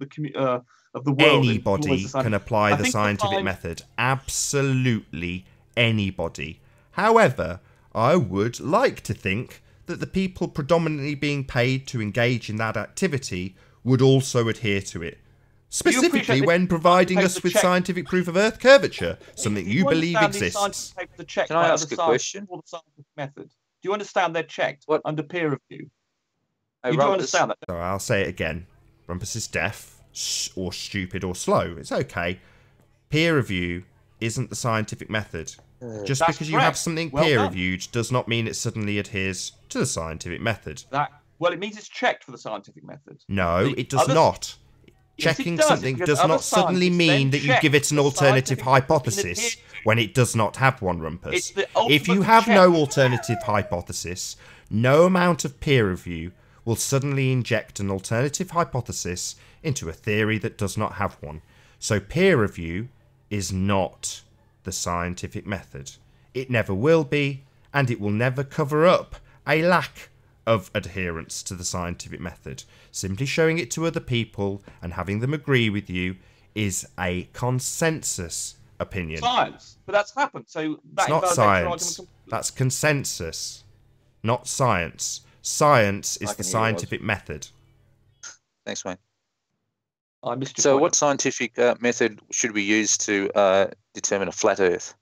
of the world? Anybody can apply the scientific method. Absolutely anybody. However, I would like to think that the people predominantly being paid to engage in that activity would also adhere to it. Specifically when providing us with scientific proof of Earth curvature, something you believe exists. Can I ask a question? The scientific method. Do you understand they're checked under peer review? Hey, You do understand that? So I'll say it again. Rumpus is deaf, or stupid, or slow. It's okay. Peer review isn't the scientific method. Just That's because you have correct. something Well peer done. reviewed does not mean it suddenly adheres to the scientific method. Well, it means it's checked for the scientific method. No, The it does other- not. Yes, it Checking does, something because does other not suddenly scientists mean then that you check give it an the alternative scientific method hypothesis when it does not have one, Rumpus. It's the If you ultimate have check. no alternative hypothesis, no amount of peer review will suddenly inject an alternative hypothesis into a theory that does not have one. So peer review is not the scientific method. It never will be, and it will never cover up a lack of adherence to the scientific method. Simply showing it to other people and having them agree with you is a consensus opinion. Science, but that's happened. So that It's not invalidates your science. argument completely. That's consensus, not science. Science is I the can hear scientific method. Thanks, mate. I missed your So, point. what scientific method should we use to determine a flat Earth?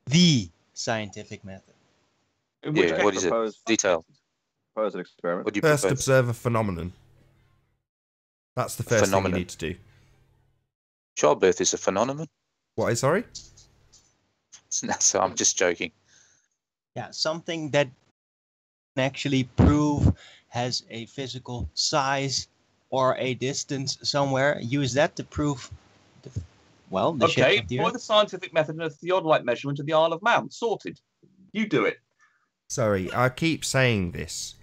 The scientific method. In which Yeah, case- what is it? Detail. Propose an experiment. What do you First propose? observe a phenomenon. That's the first Phenomenon. thing you need to do. Childbirth is a phenomenon. What is, sorry? No, so I'm just joking. Yeah, something that can actually prove has a physical size or a distance somewhere. Use that to prove, the shape Okay, of the employ Earth. the scientific method and a theodolite measurement of the Isle of Man. Sorted. You do it. Sorry, I keep saying this.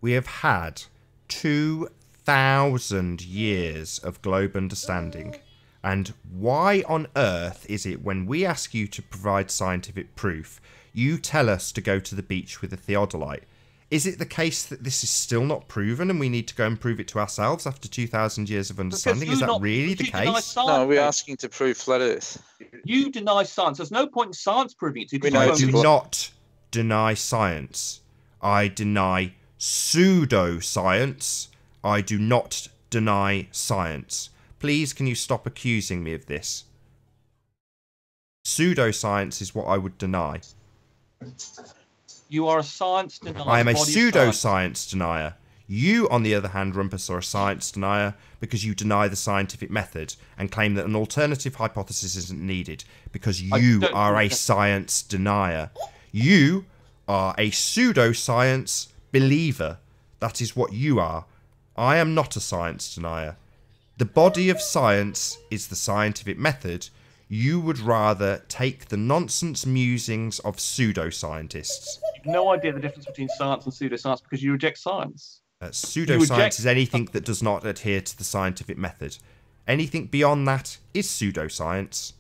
We have had 2,000 years of globe understanding. And why on earth is it when we ask you to provide scientific proof, you tell us to go to the beach with a theodolite? Is it the case that this is still not proven and we need to go and prove it to ourselves after 2,000 years of understanding? Is that really the case? No, we're asking to prove flat Earth. You deny science. There's no point in science proving it to you. We because know you I won't do be- not deny science. I deny pseudoscience. I do not deny science. Please, can you stop accusing me of this? Pseudoscience is what I would deny. You are a science denier. I am a body of science. pseudoscience denier. You, on the other hand, Rumpus, are a science denier because you deny the scientific method and claim that an alternative hypothesis isn't needed because you don't are a think that- science denier. You are a pseudoscience believer. That is what you are. I am not a science denier. The body of science is the scientific method. You would rather take the nonsense musings of pseudoscientists. You've no idea the difference between science and pseudoscience because you reject science. Pseudoscience reject- is anything that does not adhere to the scientific method. Anything beyond that is pseudoscience.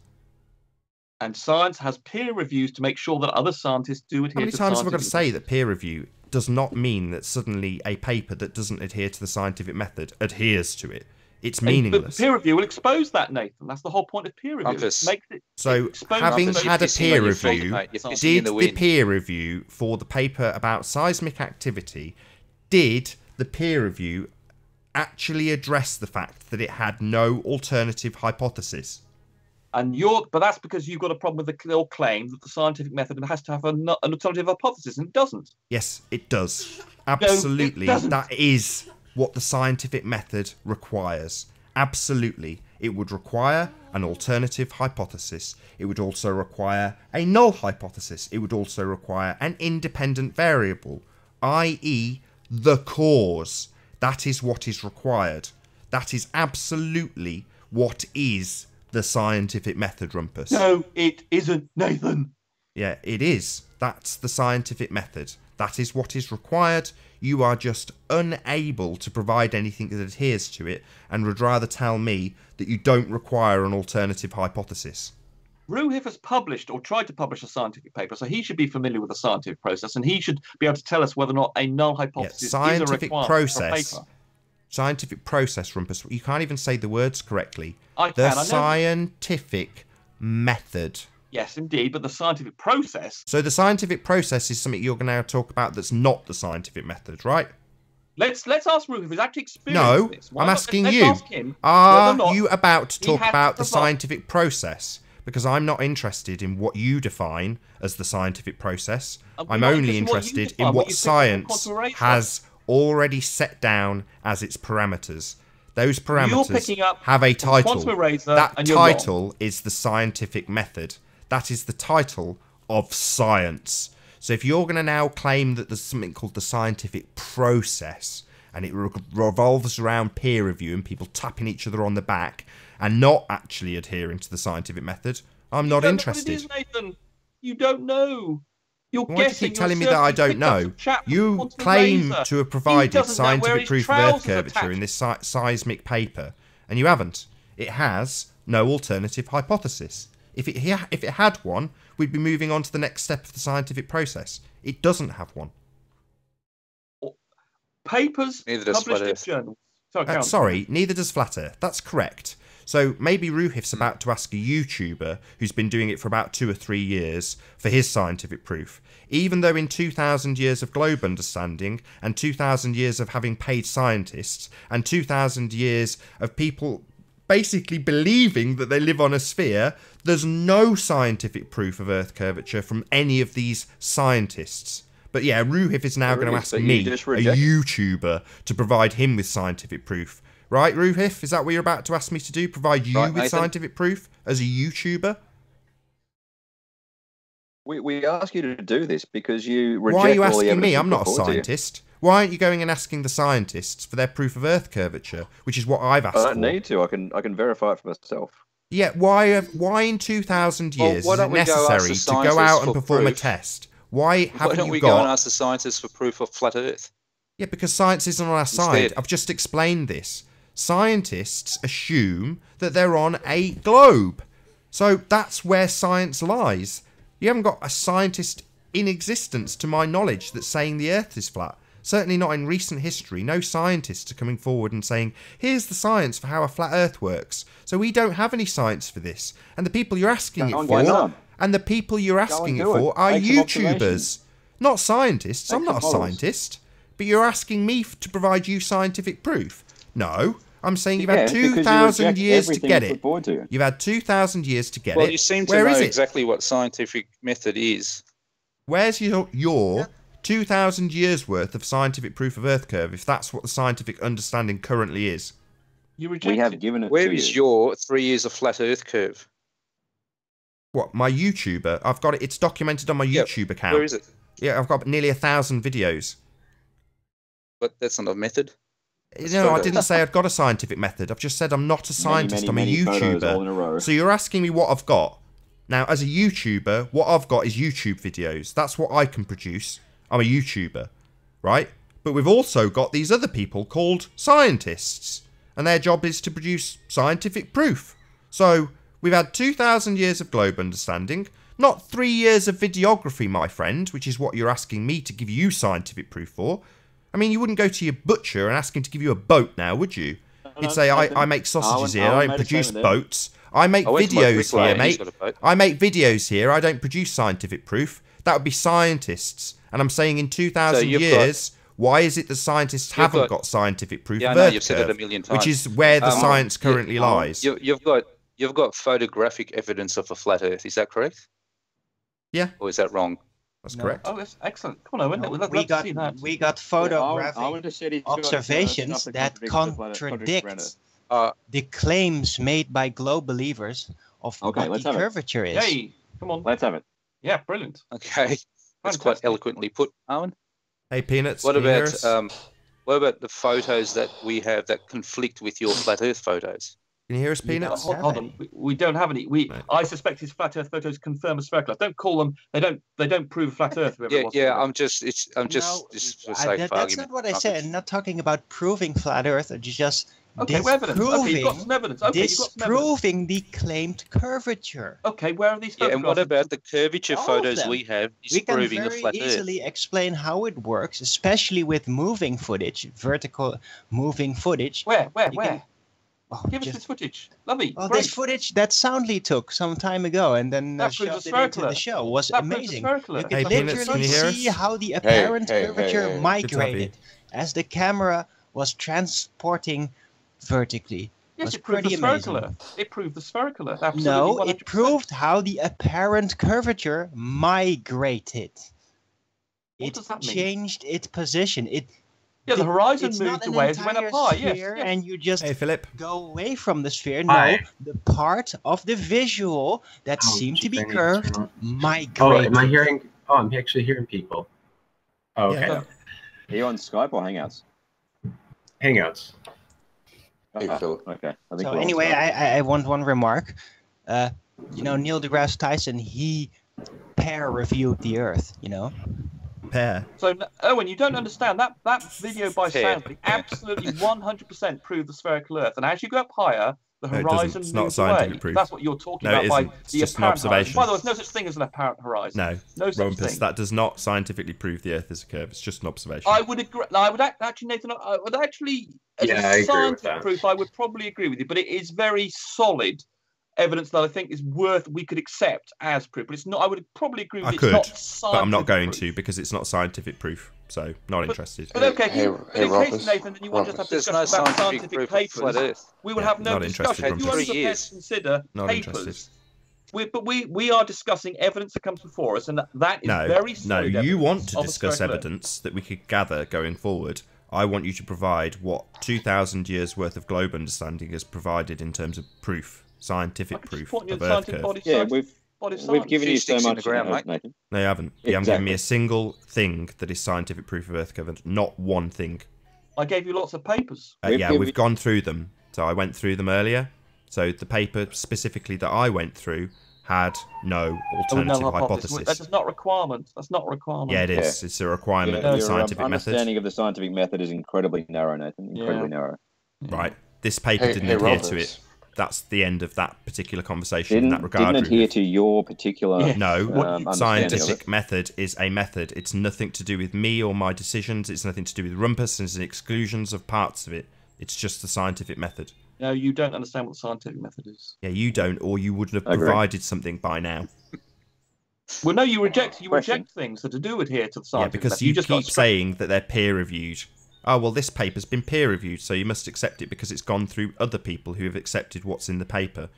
And science has peer reviews to make sure that other scientists do How adhere many to times have I got to scientific say that peer review does not mean that suddenly a paper that doesn't adhere to the scientific method adheres to it? It's But meaningless. peer review will expose that, Nathan. That's the whole point of peer review. Rumpus. Makes it So, expose having the- had a pissing peer on your feet, review, mate. You're pissing in did the the wind. peer review for the paper about seismic activity, did the peer review actually address the fact that it had no alternative hypothesis? but that's because you've got a problem with the your claim that the scientific method has to have an alternative hypothesis, and it doesn't. Yes, it does. Absolutely. doesn't. That is what the scientific method requires. Absolutely. It would require an alternative hypothesis. It would also require a null hypothesis. It would also require an independent variable, i.e. the cause. That is what is required. That is absolutely what is the scientific method, Rumpus. No, it isn't, Nathan. Yeah, it is. That's the scientific method. That is what is required. You are just unable to provide anything that adheres to it and would rather tell me that you don't require an alternative hypothesis. Ruhif has published or tried to publish a scientific paper, so he should be familiar with the scientific process, and he should be able to tell us whether or not a null hypothesis is a scientific requirement process. for a paper. Scientific process, Rumpus. You can't even say the words correctly. I The can, I know. scientific method. Yes, indeed, but the scientific process. So the scientific process is something you're going to now talk about that's not the scientific method, right? Let's ask Ruth if he's actually experienced No, this. I'm asking let's you. ask him Are whether or not you about to he talk has about to the provide- scientific process? Because I'm not interested in what you define as the scientific process. we're I'm not only interested interested in in what what you define, what you pick up on science quantum array has already set down as its parameters. Those parameters picking up have a from title. quantum eraser That and you're wrong. title is the scientific method. That is the title of science. So if you're going to now claim that there's something called the scientific process, and it revolves around peer review and people tapping each other on the back and not actually adhering to the scientific method, I'm not interested. You don't know what it is, Nathan. You don't know. You're Why do you guessing. keep telling me that I don't know? You claim to have provided scientific proof of Earth curvature in this seismic paper, and you haven't. It has no alternative hypothesis. If it had one, we'd be moving on to the next step of the scientific process. It doesn't have one. Papers published in journals. Sorry, neither does Flat Earth. That's correct. So maybe Ruhif's about to ask a YouTuber who's been doing it for about 2 or 3 years for his scientific proof. Even though in 2,000 years of globe understanding and 2,000 years of having paid scientists and 2,000 years of people basically believing that they live on a sphere, there's no scientific proof of Earth curvature from any of these scientists. But yeah, Ruhif is now going to ask me, a YouTuber, to provide him with scientific proof. Right, Ruhif? Is that what you're about to ask me to do? Provide you with scientific proof as a YouTuber? We ask you to do this because you reject Why are you all the asking me? evidence I'm not a put forward to you. scientist. Why aren't you going and asking the scientists for their proof of Earth curvature, which is what I've asked for? I don't need to. I can verify it for myself. Yeah, why in 2,000 years is it necessary to go out and perform a test? Why don't we go and ask the scientists for proof of flat Earth? Yeah, because science isn't on our side. I've just explained this. Scientists assume that they're on a globe. So that's where science lies. You haven't got a scientist in existence, to my knowledge, that's saying the Earth is flat. Certainly not in recent history. No scientists are coming forward and saying, here's the science for how a flat Earth works. So we don't have any science for this. And the people you're asking it for, are YouTubers, not scientists. I'm not a scientist. But you're asking me to provide you scientific proof. No, I'm saying you've had 2,000 years to get it. You've had 2,000 years to get it. Well, you seem to know exactly what scientific method is. Where's your 2,000 years worth of scientific proof of Earth curve, if that's what the scientific understanding currently is? We have given it Where to is you. your 3 years of flat Earth curve? What, my YouTuber? I've got it. It's documented on my YouTube account. Where is it? Yeah, I've got nearly 1,000 videos. But that's not a method. No, I didn't say I'd got a scientific method. I've just said I'm not a scientist. I'm a YouTuber. So you're asking me what I've got. Now, as a YouTuber, what I've got is YouTube videos. That's what I can produce. I'm a YouTuber, right? But we've also got these other people called scientists. And their job is to produce scientific proof. So we've had 2,000 years of globe understanding. Not 3 years of videography, my friend, which is what you're asking me to give you scientific proof for. I mean, you wouldn't go to your butcher and ask him to give you a boat now, would you? You'd say, I make sausages here, I don't produce boats. I make videos here, mate. I make videos here, I don't produce scientific proof. That would be scientists. And I'm saying in 2,000 years, why is it that scientists haven't got scientific proof of Earth you've said it a million times. Which is where the science currently lies. You've got photographic evidence of a flat Earth, is that correct? Yeah. Or is that wrong? That's correct. Oh, that's excellent. Come on, We got photographic observations that contradict the claims made by globe believers of what the curvature is. Hey, come on. Let's have it. Yeah, brilliant. Okay. That's quite eloquently put, Owen. Hey, Peanuts. What about the photos that we have that conflict with your flat Earth photos? Can you hear us, Peanuts? Hold on. We don't have any. I suspect his flat Earth photos confirm a spherical. Don't call them. They don't prove flat Earth. I'm just for sake of argument. That's not what I said. I'm not talking about proving flat Earth. Or just disproving the claimed curvature. Okay, where are these photographs? Yeah, and what about the curvature photos we have disproving a flat Earth? We can very easily explain how it works, especially with moving footage, vertical moving footage. Where? Give us this footage. Lovely. Oh, this footage that Soundly took some time ago and then shoved it into the show was amazing. You can literally see how the apparent curvature migrated as the camera was transporting vertically. Yes, Was it proved the pretty spherical amazing. Earth. It proved the spherical Earth. Absolutely, No, 100%. it proved how the apparent curvature migrated. What It does that mean? changed its position. Yeah, the horizon it's moved not an away as it went up entire high. Yes, sphere yes. and you just Hey, Philip. go away from the sphere. Hi. No, the part of the visual that Oh, seemed to be geez, I need to curved turn on- migrated. Oh, am I hearing? Oh, I'm actually hearing people. Oh, okay. Yeah. Are you on Skype or Hangouts? Hangouts. Okay. I think So we're on anyway, Skype. I want one remark. You know, Neil deGrasse Tyson, he peer-reviewed the Earth, you know? Pair. So, Owen, you don't understand that video by Fair. Soundly absolutely 100% proved the spherical Earth. And as you go up higher, the No, it doesn't. horizon It's not moves scientific away. proof. That's what you're talking No, about it by isn't. It's the just an apparent horizon. observation. By the way, there's no such thing as an apparent horizon. No, No such Rumpus, thing. that does not scientifically prove the Earth is a curve. It's just an observation. I would agree. I would actually, Nathan. I would actually, as Yeah, I a agree with scientific that. proof, I would probably agree with you. But it is very solid evidence that I think is worth we could accept as proof. But it's not. I would probably agree with I you. could, It's not but I'm not scientific going proof. to because it's not scientific proof. So, not interested. But okay, Hey, in case, Rumpus, Nathan, then you want to just have There's discussion no about scientific scientific proof of flat papers. Earth. We will Yeah, have no not interested, discussion. You Rumpus. only 3 prepared years. to consider Not papers. interested. But we are discussing evidence that comes before us, and that is No, very no, solid. you evidence want to of a discuss spherical Earth. evidence that we could gather going forward. I want you to provide what 2,000 years worth of globe understanding has provided in terms of proof, scientific I can proof just point you of at Earth scientific curve. body Yeah, science- we've body we've science. given Few you so sticks in much, the ground, mate. Nathan. No, you haven't. You haven't given me Exactly. a single thing that is scientific proof of Earth curve. Not one thing. I gave you lots of papers. We've Yeah, given we've you- gone through them. So I went through them earlier. So the paper specifically that I went through had no alternative hypothesis. That is not requirement. That's not a requirement. Yeah, it is. It's a requirement Your of the scientific method. understanding of the scientific method is incredibly narrow, Nathan. Incredibly narrow. Right. This paper didn't adhere to it. That's the end of that particular conversation in that regard. Didn't adhere to your particular No, understanding of scientific it. method is a method. It's nothing to do with me or my decisions. It's nothing to do with Rumpus and his exclusions of parts of it. It's just the scientific method. No, you don't understand what the scientific method is. Yeah, you don't, or you would have I agree. provided something by now. Well, no, you reject Question. things that do adhere to the Yeah, scientific because method. you just keep saying that they're peer reviewed. Oh, well, this paper's been peer reviewed, so you must accept it because it's gone through other people who have accepted what's in the paper.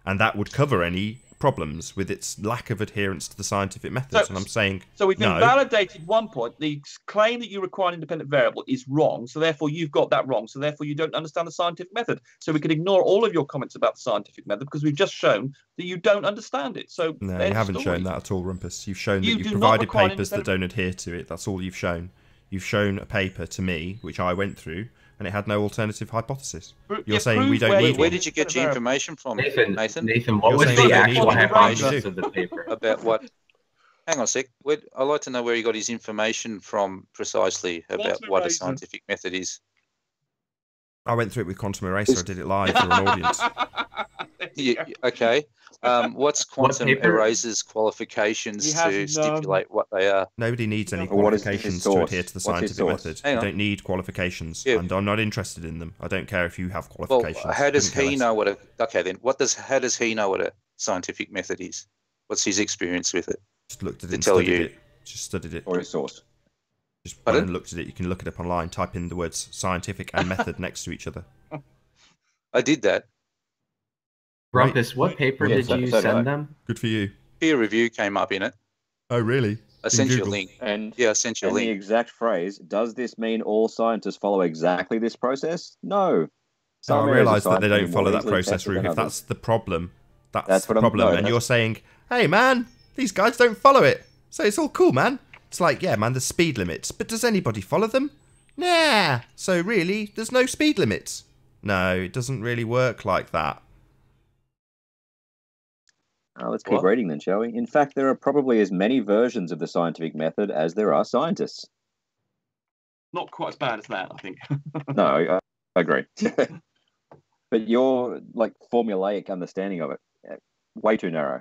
And that would cover any problems with its lack of adherence to the scientific methods. And I'm saying, So we've no. invalidated one point. The claim that you require an independent variable is wrong. So therefore, you've got that wrong. So therefore, you don't understand the scientific method. So we can ignore all of your comments about the scientific method because we've just shown that you don't understand it. So No, end you of haven't story. shown that at all, Rumpus. You've shown that You you've do not provided require an papers that independent- don't adhere to it. That's all you've shown. You've shown a paper to me, which I went through, and it had no alternative hypothesis. You're saying we don't where need you- Where one. did you get your information from, Nathan, Nathan? what You're was saying the we don't need actual one. hypothesis You of the paper? About what? Hang on a sec. I'd like to know where he got his information from precisely about Quantum what a eraser. scientific method is. I went through it with Quantum Eraser. I did it live for an audience. Yeah, okay. What's quantum paper? eraser's qualifications He has to none. stipulate what they are? Nobody needs any Well, what is his qualifications to source? adhere to the What's his scientific source? method. Hang You on. don't need qualifications, Yeah. and I'm not interested in them. I don't care if you have Well, qualifications. how does Couldn't care he less. know what a? Okay, then how does he know what a scientific method is? What's his experience with it? Just looked at it to and tell studied you? it. Just studied it. Or his source. Just went Pardon? and looked at it. You can look it up online. Type in the words scientific and method next to each other. I did that. Rumpus, what paper Yeah, did so- you so did I. send them? Good for you. Peer review came up in it. Oh, really? I sent you a Google? link. And Yeah, I sent you a and the link. exact phrase, does this mean all scientists follow exactly this process? No. So Some I areas of realise that science they can be don't more follow that easily process, tested than Rube. If others. that's the problem, That's the what I'm- problem. no, And that's- you're saying, hey, man, these guys don't follow it. So it's all cool, man. It's like, yeah, man, there's speed limits. But does anybody follow them? Nah. So really, there's no speed limits. No, it doesn't really work like that. Let's keep What? reading then, shall we? In fact, there are probably as many versions of the scientific method as there are scientists. Not quite as bad as that, I think. No, I agree. But your like formulaic understanding of it, way too narrow.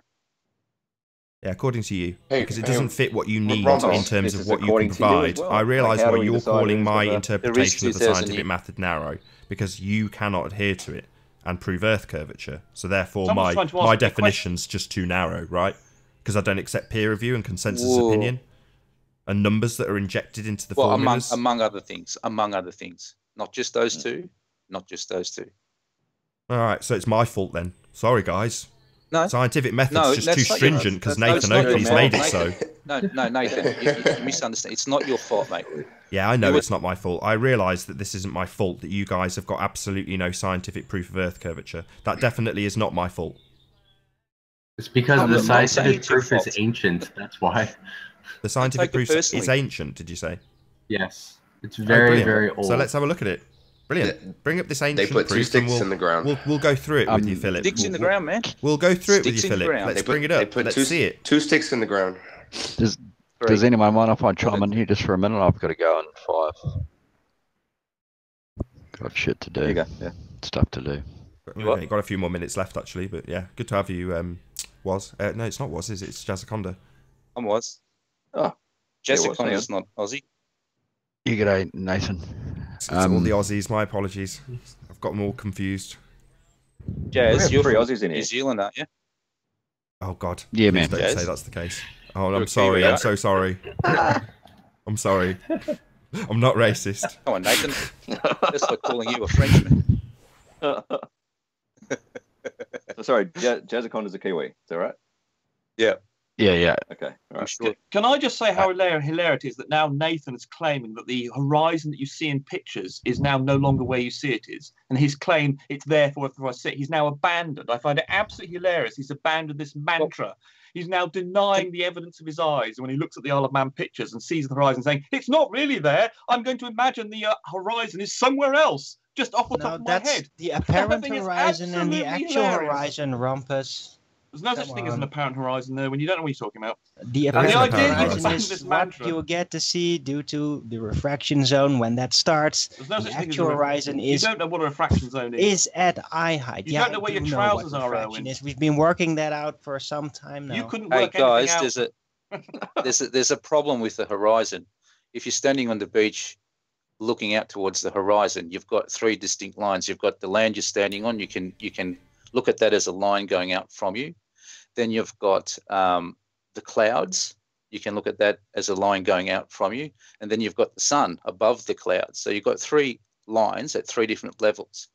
Yeah, according to you. Hey, Because it hey, doesn't fit what you need Rumpus, in terms this of is what you can according to you as provide. well. I realise Like, how why do we you're decide calling who's my the- interpretation of the 2000 scientific method narrow. Because you cannot adhere to it and prove Earth curvature. So therefore Someone's trying to ask my me a definition's just too narrow, right? Because I don't accept peer review and consensus Whoa. opinion. and numbers that are injected into the Well, formulas? among other things, not just those two, All right, so it's my fault then. Sorry, guys. No, scientific method's no, just that's too not your- stringent because that's Nathan not your Oakley's fault, made it Nathan. so. No, Nathan, you misunderstand. It's not your fault, mate. Yeah, I know You it's not my fault. I realise that this isn't my fault, that you guys have got absolutely no scientific proof of Earth curvature. That definitely is not my fault. It's because I'm the not saying scientific it's your proof is fault. ancient. That's why. The scientific take it proof is personally. ancient, did you say? Yes, it's Oh, very, brilliant. very old. So let's have a look at it. Brilliant. Bring up this ancient They put proof 2 sticks and in the ground. we'll go through it with you, Philip. Sticks in the ground, man. We'll go through it with Sticks you, in the Philip. ground. Let's They put, bring it they up. put Let's two, see it. 2 sticks in the ground. Does anyone mind if I chime in here just for a minute? I've got to go in 5. Got shit to do. There you go. Yeah. Stuff to do. Okay, got a few more minutes left, actually, but yeah, good to have you, Was. No, it's not Was, is it? It's Jazzaconda. I was. Oh, Jessica's not Aussie. You g'day, Nathan. It's all the Aussies, my apologies. I've got them all confused. Jazz, you're 3 from Aussies in New here. Zealand, aren't you? Oh, God. Yeah, Please man. don't Jazz? say that's the case. Oh, You're I'm a sorry. Kiwi, I'm aren't so sorry. I'm sorry. I'm not racist. Come on, Nathan. That's like calling you a Frenchman. Sorry, Jazzaconda's a Kiwi. Is that right? Yeah. Yeah. Okay. All I'm right. sure. Can I just say how hilarious it is that now Nathan is claiming that the horizon that you see in pictures is now no longer where you see it is, and his claim it's therefore if I see it, he's now abandoned. I find it absolutely hilarious. He's abandoned this mantra. He's now denying the evidence of his eyes when he looks at the Isle of Man pictures and sees the horizon, saying it's not really there. I'm going to imagine the horizon is somewhere else, just off the top of my that's head. the apparent thing is horizon and the absolutely actual hilarious. horizon, Rumpus. There's no such thing as an apparent horizon there when you don't know what you're talking about. The And the apparent idea apparent horizon behind is this what mantra. you will get to see due to the refraction zone when that starts. There's no The such thing as actual a horizon You is don't know what a refraction zone is. at eye height. You Yeah, don't know I where your do know trousers what are, refraction Owen. is. We've been working that out for some time now. You couldn't Hey work guys, anything out. there's a problem with the horizon. If you're standing on the beach looking out towards the horizon, you've got 3 distinct lines. You've got the land you're standing on. You can look at that as a line going out from you. Then you've got the clouds. You can look at that as a line going out from you. And then you've got the sun above the clouds. So you've got 3 lines at 3 different levels.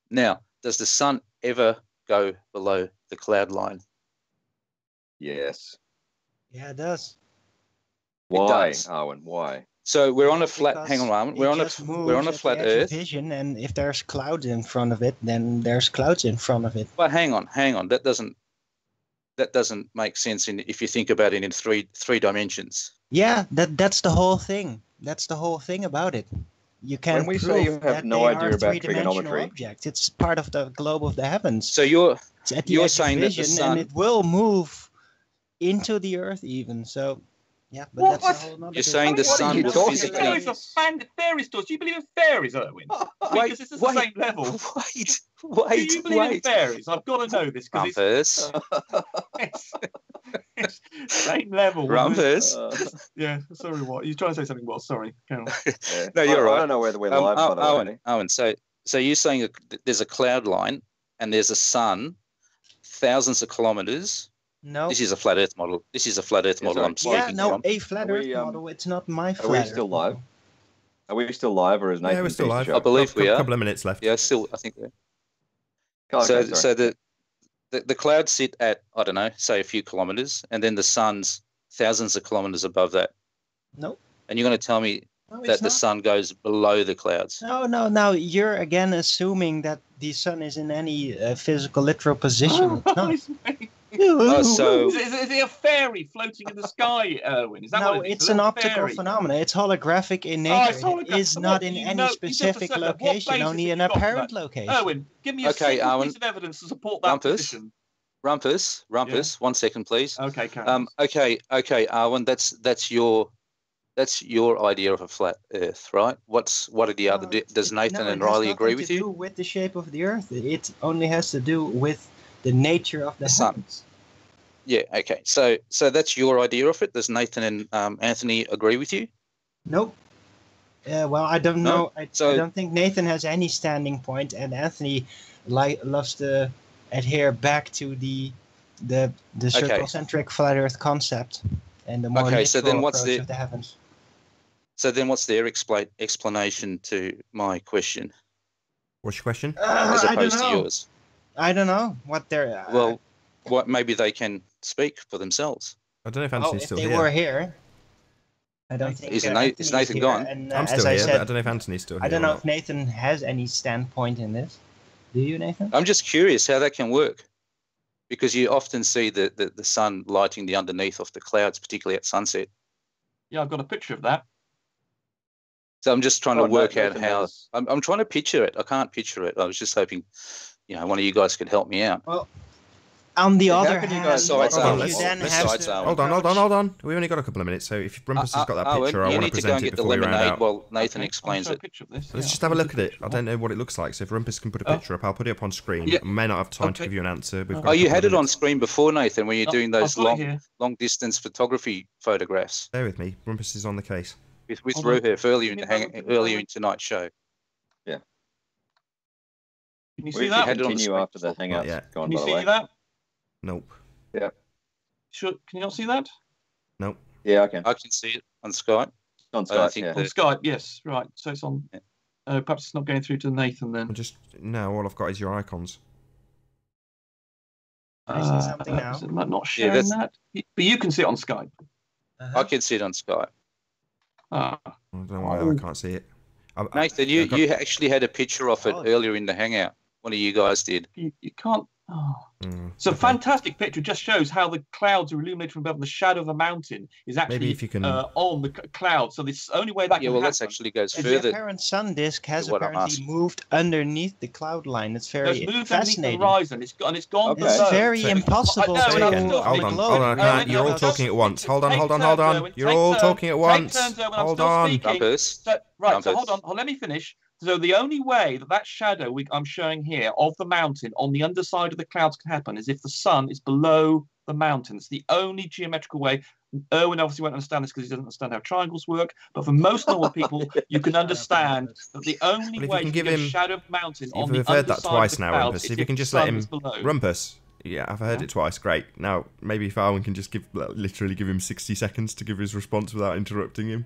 Now, does the sun ever go below the cloud line? Yes. Yeah, it does. Why, does. Owen? Why? So we're on a flat. Because Hang on, Armin. it We're on a just moves flat at the edge of Earth. vision, and if there's clouds in front of it, then there's clouds in front of it. But hang on. That doesn't make sense if you think about it in three dimensions. Yeah, that's the whole thing. That's the whole thing about it. You can't When we prove say you have that no they idea are about three-dimensional trigonometry- objects. It's part of the globe of the heavens. So you're It's at the you're edge of saying that the vision, sun- and it will move into the Earth even. So, yeah, but What? that's a whole nother You're saying the What are sun you will talking physically. about? Fairies are fairy stories. Do you believe in fairies, Erwin? Because this is the same level. Do you believe in fairies? I've got to know this because Rumpus. it's same level. Rumpus. Yeah, sorry, what? You're trying to say something, what? Sorry. Carry on. Yeah. No, you're I right. don't know whether we're live, by the way. Owen. So you're saying there's a cloud line and there's a sun thousands of kilometers. No. This is a flat Earth model. This is a flat Earth model. I'm speaking Yeah, no, from. a flat Are Earth we, model. It's not my flat Are we Earth still model. live? Are we still live, or is Nathan? Yeah, we're still live. I believe we are. A couple of minutes left. Yeah, still, I think. Okay, So sorry. the clouds sit at, I don't know, say a few kilometers, and then the sun's thousands of kilometers above that. Nope. And you're going to tell me No, it's that the not. sun goes below the clouds? No. You're again assuming that the sun is in any physical, literal position. It's not. Oh, so Is it a fairy floating in the sky, Erwin? Is that No, what it is? it's A an little optical fairy? phenomenon. It's holographic in Oh, nature. it's It holographic. is not in You any know- you just specific said that. What location, basis only have an you got for apparent that? location. Erwin, give me a Okay, single Owen. piece of evidence to support that position. Rumpus, 1 second, please. Okay, Karen. Okay, Arwen, that's your idea of a flat Earth, right? What are the other? Does Nathan and Riley agree with It has nothing to you? do with the shape of the Earth. It only has to do with the nature of the sun. heavens. Yeah. Okay. So that's your idea of it. Does Nathan and Anthony agree with you? Nope. Well, I don't No? know. I don't think Nathan has any standing point, and Anthony loves to adhere back to the circle-centric flat Earth concept. and the more Okay, so then literal what's approach the- of the heavens. So then what's their explanation to my question What's your question? as I don't opposed to know. yours? I don't know what they're. Well, what maybe they can speak for themselves. I don't know if oh, Anthony's if still they here. were here, I don't think. Is Anthony's Nathan here, gone? And, I'm as still I here, said, but I don't know if Anthony's still here. I don't or know not. if Nathan has any standpoint in this. Do you, Nathan? I'm just curious how that can work, because you often see the sun lighting the underneath of the clouds, particularly at sunset. Yeah, I've got a picture of that. So I'm just trying Oh, to work out Nathan how. has- I'm trying to picture it. I can't picture it. I was just hoping, one of you guys could help me out. Well, on the Yeah, how other can you hand, guys- Sides Hold on, out. you let's- then let's have just- to Hold on. approach- We've only got a couple of minutes, so if Rumpus has got that Owen, picture, I you want need to to go present and it get the before we round lemonade out. while Nathan Okay, explains I'll show it. a picture of this. Let's Yeah, just have a I'll look at show it. I don't know what it looks like, so if Rumpus can put a Oh. picture up, I'll put it up on screen. Yeah. I may not have time to Okay. give you an answer. We've got Oh, a you couple had of it on minutes. screen before, Nathan, when you're doing those I've got it here. long distance photography photographs Bear with me. Rumpus is on the case. with Hold on. Rohirf earlier Give me a moment, earlier in tonight's show. Can you We see can that? had it on the continue screen after the before. hangout's yet. gone, Can you by the see way. that? Nope. Sure. Can you not see that? Nope. Yeah, I can. I can see it on Skype. On I don't Skype, think yeah. On Skype, yes. Right. So it's on. Perhaps it's not going through to Nathan then. No, all I've got is your icons. I see something now. Is it not sharing that? But you can see it on Skype. I can see it on Skype. Ah. I don't know why I can't see it. Nathan, you actually had a picture of it earlier in the hangout. One of you guys did. You can't. Oh. It's a okay. fantastic picture. It just shows how the clouds are illuminated from above. And the shadow of a mountain is actually Maybe if you can- on the cloud. So the only way that Yeah, can well, happen. that actually goes The further. apparent sun disk has to what I'm apparently asking. moved underneath the cloud line. It's It's very moved underneath fascinating. the horizon. It's gone It's below. very So- impossible I know, to and I'm Again, still on hold the on, globe. hold on, I can't, no, you're all no, talking at once. Hold on, take hold on, turns, hold on. Owen, You're take all turns. talking at once. Take turns, Owen, I'm Hold still on. speaking. Trumpers. So, right, so Trumpers. hold on, let me finish. So the only way that shadow I'm showing here of the mountain on the underside of the clouds can happen is if the sun is below the mountain. It's the only geometrical way. Erwin obviously won't understand this because he doesn't understand how triangles work. But for most normal people, you can understand that the only Well, if you way can to give get a him- shadow of mountain on the You've heard that underside twice of the now, clouds Rumpus. is If you can the just let sun him... is below. Rumpus. Yeah, I've heard it twice. Great. Now, maybe if Owen can just literally give him 60 seconds to give his response without interrupting him.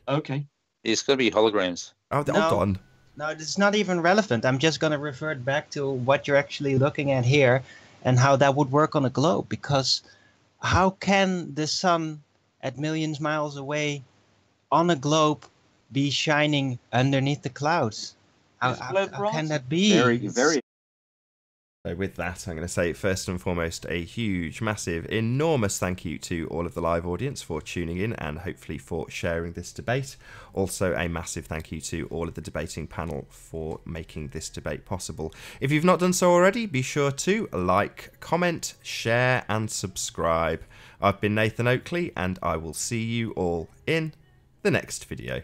Okay. It's going to be holograms. Hold No. on. No, it's not even relevant. I'm just going to revert back to what you're actually looking at here and how that would work on a globe. Because how can the sun at millions miles away on a globe be shining underneath the clouds? How can that be? Very. So with that, I'm going to say first and foremost a huge, massive, enormous thank you to all of the live audience for tuning in and hopefully for sharing this debate. Also a massive thank you to all of the debating panel for making this debate possible. If you've not done so already, be sure to like, comment, share and subscribe. I've been Nathan Oakley and I will see you all in the next video.